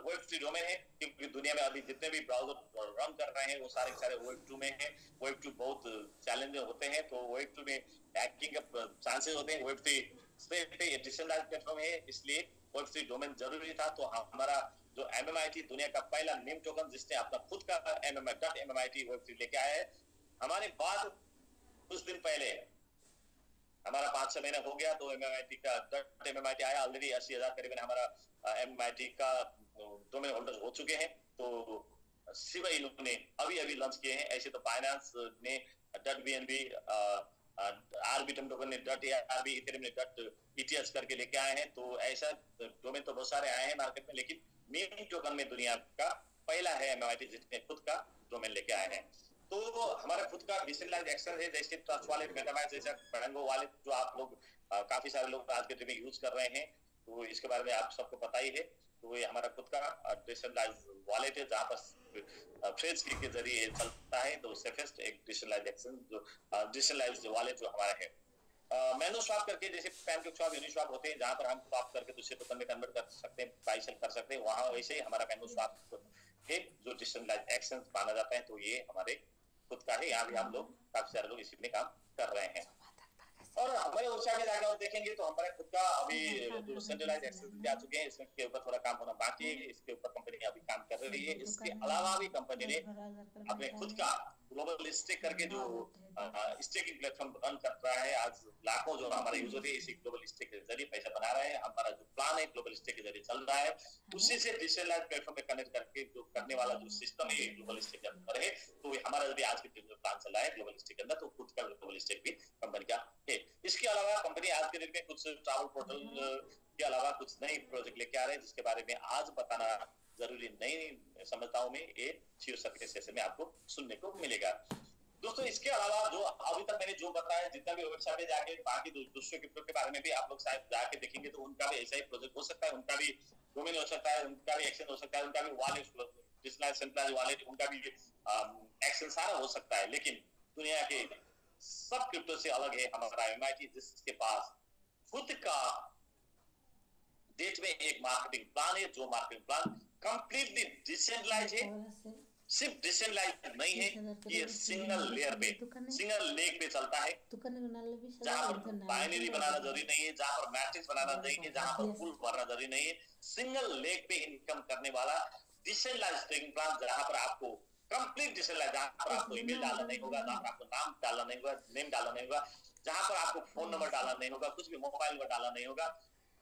वेब3 डोमेन है, क्योंकि दुनिया में अभी जितने भी ब्राउजर रन कर रहे हैं वो सारे सारे वेब2 में हैं। वेब2 बहुत चैलेंज होते हैं, तो वेब2 में हैकिंग का चांसेस होते हैं। वेब3 पे डिसेंट्रलाइज्ड प्लेटफॉर्म है, इसलिए वेब3 डोमेन जरूरी था। तो हमारा जो एमएमआईटी दुनिया का पहला मीम टोकन, जिसने अपना खुद का MMIT वेब3 लेके आया है, हमारे बाद कुछ दिन पहले हमारा 5-6 महीना हो गया, तो एमएमआईटी का MMIT आया। ऑलरेडी 80,000 करीबन हमारा एमएमआईटी का डोमेन होल्डर हो चुके हैं। तो सिवाय इन्होंने अभी लॉन्च किए हैं। ऐसे तो फाइनेंस ने .bnb, आरबिटम टोकन ने .arb, इथेरियम ने .eth करके लेके आए हैं। तो ऐसा डोमेन तो बहुत सारे आए हैं मार्केट में, लेकिन मीम टोकन में दुनिया का पहला है एमएमआईटी जिसने खुद का डोमेन लेके आए हैं। तो हमारा खुद का डिसेंट्रलाइज्ड एक्सचेंज है, जैसे ट्रस्ट वॉलेट, मेटामास्क जैसा बड़ंगो वॉलेट, जो आप लोग काफी सारे लोग आज के दिन में यूज कर रहे हैं, तो इसके बारे में आप सबको पता ही है। तो ये हमारा खुद का डिसेंट्रलाइज्ड वॉलेट है, जहाँ पर फ्रेज के जरिए चलता है। तो सेफेस्ट एक डिसेंट्रलाइज्ड एक्सचेंज, जो डिसेंट्रलाइज्ड वॉलेट जो हमारा है, मैनो स्वैप करके, जैसे पैनकेक स्वैप, यूनिस्वैप होते हैं, जहां पर हम स्वैप करके दूसरे टोकन में कन्वर्ट कर सकते हैं, बाई सेल कर सकते हैं, वहां वैसे ही हमारा मैनो स्वैप है जो डिसेंट्रलाइज्ड एक्सचेंज माना जाता है। तो ये हमारे खुद का है, यहाँ भी हम लोग काफी सारे लोग इसी में काम कर रहे हैं। और हमारे वेबसाइट में जाकर देखेंगे तो हमारा खुद का अभी जो सेंट्रलाइज्ड एक्सेस आ चुके हैं, इसके ऊपर थोड़ा काम होना बाकी है। इसके ऊपर कंपनी अभी काम कर रही है। इसके अलावा भी कंपनी ने अपने खुद का ग्लोबल स्टेक करके जो स्टेकिंग प्लेटफॉर्म रन कर रहा है। आज लाखों जो हमारे यूजर है इसी ग्लोबल स्टेक के जरिए पैसा बना रहे हैं। हमारा जो प्लान है ग्लोबल स्टेक के जरिए चल रहा है, उसी से डिसेंट्रलाइज्ड प्लेटफॉर्म पे कनेक्ट करके जो करने वाला जो सिस्टम है ग्लोबल स्टेक के अंदर है। तो हमारा यदि आज के प्लान चल रहा है ग्लोबल स्टेक के अंदर, तो खुद का ग्लोबल स्टेक भी कंपनी का है। इसके अलावा कंपनी आज के दिन में कुछ ट्रैवल पोर्टल के अलावा कुछ नई प्रोजेक्ट लेके आ रहे हैं, जिसके बारे में आज बताना जरूरी नहीं समझता हूं मैं। ये सीईओ सर के सेशन में आपको सुनने को मिलेगा। दोस्तों इसके अलावा जो अभी तक मैंने जो बताया, जितना भी वेबसाइट में जाके बाकी दूसरे क्रिप्टो के बारे में भी आप लोग शायद जाके देखेंगे तो उनका भी ऐसा ही प्रोजेक्ट हो सकता है, उनका भी डोमेन हो सकता है, उनका भी एक्शन हो सकता है, उनका भी वॉलेट डिसेंट्रलाइज्ड वॉलेट, उनका भी एक्शन सारा हो सकता है। लेकिन दुनिया के सब क्रिप्टो से अलग है हमारा MIT, जिसके पास खुद का डेट में एक मार्केटिंग प्लान है, जो मार्केटिंग प्लान कंप्लीटली डिसेंट्रलाइज्ड है। सिर्फ डिसेंट्रलाइज्ड नहीं है, ये सिंगल लेयर पे, सिंगल लेग पे चलता है, जहां पर बाइनरी बनाना जरूरी नहीं है, जहां पर मैट्रिक्स बनाना नहीं है, जहां पर फुल भरना जरूरी नहीं है। सिंगल लेग पे इनकम करने वाला डिसेंट्रलाइज्ड ट्रेडिंग प्लान, जहां पर आपको कंप्लीट डिसेंट्रलाइज्ड, जहां पर आपको ईमेल डालना नहीं होगा, जहां पर आपको नाम डालना नहीं होगा, नेम डालना नहीं होगा, जहां पर आपको फोन नंबर डालना नहीं होगा, कुछ भी मोबाइल नंबर डालना नहीं होगा,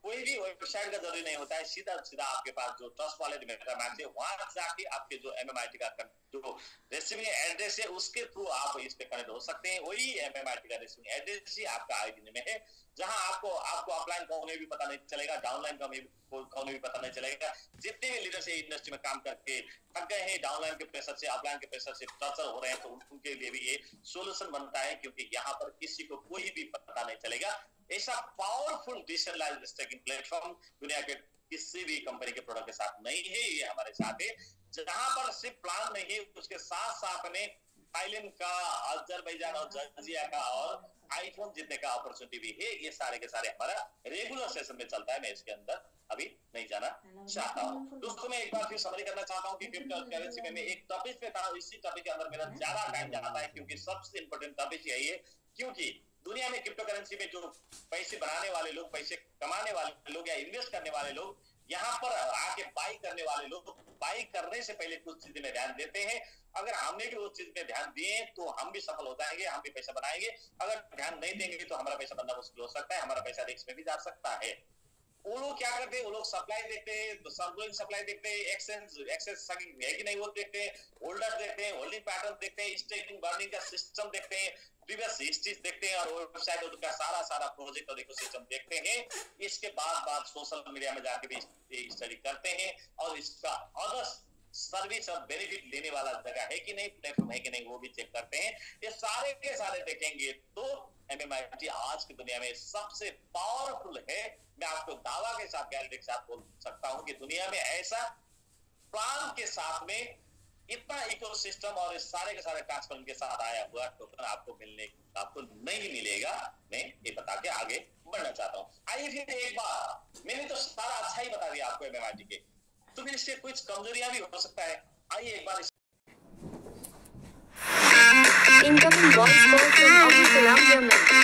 कोई भी वेबसाइट का जरूरी नहीं होता है। सीधा सीधा आपके पास जो ट्रस्ट वॉलेट मेटामास्क है, वहां जाके आपके जो MMIT का जो रेसिपिंग एड्रेस है उसके थ्रू आप इस पे कनेक्ट हो सकते हैं। वही MMIT का रेसिपिंग एड्रेस ही आपका आईडी में है, जहां आपको अपलाइन कौन भी पता नहीं चलेगा, डाउनलाइन का कौन भी पता नहीं चलेगा। जितने भी लीडर्स इंडस्ट्री में काम करके थक गए हैं, डाउनलाइन के प्रेशर से, अपलाइन के प्रेशर से टॉर्चर हो रहे हैं, तो उनके लिए भी ये सोल्यूशन बनता है, क्योंकि यहाँ पर किसी को कोई भी पता नहीं चलेगा। ऐसा पावरफुल डिसेंट्रलाइज्ड स्टेकिंग प्लेटफॉर्म दुनिया के किसी भी कंपनी के प्रोडक्ट के साथ नहीं है, ये हमारे साथ है। जहां पर सिर्फ प्लान नहीं है, उसके साथ साथ में थाईलैंड का, अजरबैजान और जॉर्जिया का और आईफोन जीतने का अपॉर्चुनिटी भी है। ये सारे के सारे हमारा रेगुलर सेशन में चलता है, मैं इसके अंदर अभी नहीं जाना चाहता हूँ। दोस्तों मैं एक बार फिर समरी करना चाहता हूँ कि क्रिप्टो करेंसी में मैं एक टॉपिक पे था, इसी टॉपिक के अंदर मेरा ज्यादा टाइम जाता है, क्योंकि सबसे इंपॉर्टेंट टॉपिक यही है, क्योंकि दुनिया में क्रिप्टो करेंसी में जो पैसे बनाने वाले लोग, पैसे कमाने वाले लोग या इन्वेस्ट करने वाले लोग, यहाँ पर आके बाई करने वाले लोग बाई करने से पहले कुछ चीजें में ध्यान देते हैं। अगर हमने भी उस चीज में ध्यान दिए तो हम भी सफल हो जाएंगे, हम भी पैसा बनाएंगे। अगर ध्यान नहीं देंगे तो हमारा पैसा बनना मुश्किल हो सकता है, हमारा पैसा रिस्क में भी जा सकता है। वो लोग क्या करते हैं, वो लोग सप्लाई देखते हैं, तो सप्लाई देखते हैं, एक्सेस है कि नहीं वो देखते हैं, होल्डर देखते हैं, होल्डिंग पैटर्न देखते हैं, स्टेकिंग बर्निंग का सिस्टम देखते हैं, प्रीवियस हिस्ट्रीज देखते हैं, और वेबसाइट का सारा प्रोजेक्ट और इकोसिस्टम देखते हैं। इसके बाद सोशल मीडिया में जाके भी स्टडी करते हैं, और इसका अदर सर्विस और बेनिफिट लेने वाला जगह है कि नहीं, प्लेटफॉर्म है कि नहीं, वो भी चेक करते हैं। ये सारे के सारे देखेंगे तो MMIT आज की दुनिया में सबसे पावरफुल है। मैं आपको दावा के साथ, गारंटी के साथ बोल सकता हूं कि दुनिया में ऐसा प्लान के साथ में इतना इकोसिस्टम और इस सारे के सारे ट्रांसफर के साथ आया हुआ टोकन आपको नहीं मिलेगा। मैं ये बता के आगे बढ़ना चाहता हूँ। आइए फिर एक बार, मैंने तो सारा अच्छा ही बता दिया आपको MMIT के, तो फिर इससे कुछ कमजोरियां भी हो सकता है। आइए एक बार Incoming voice call from Abu Salam Yemen.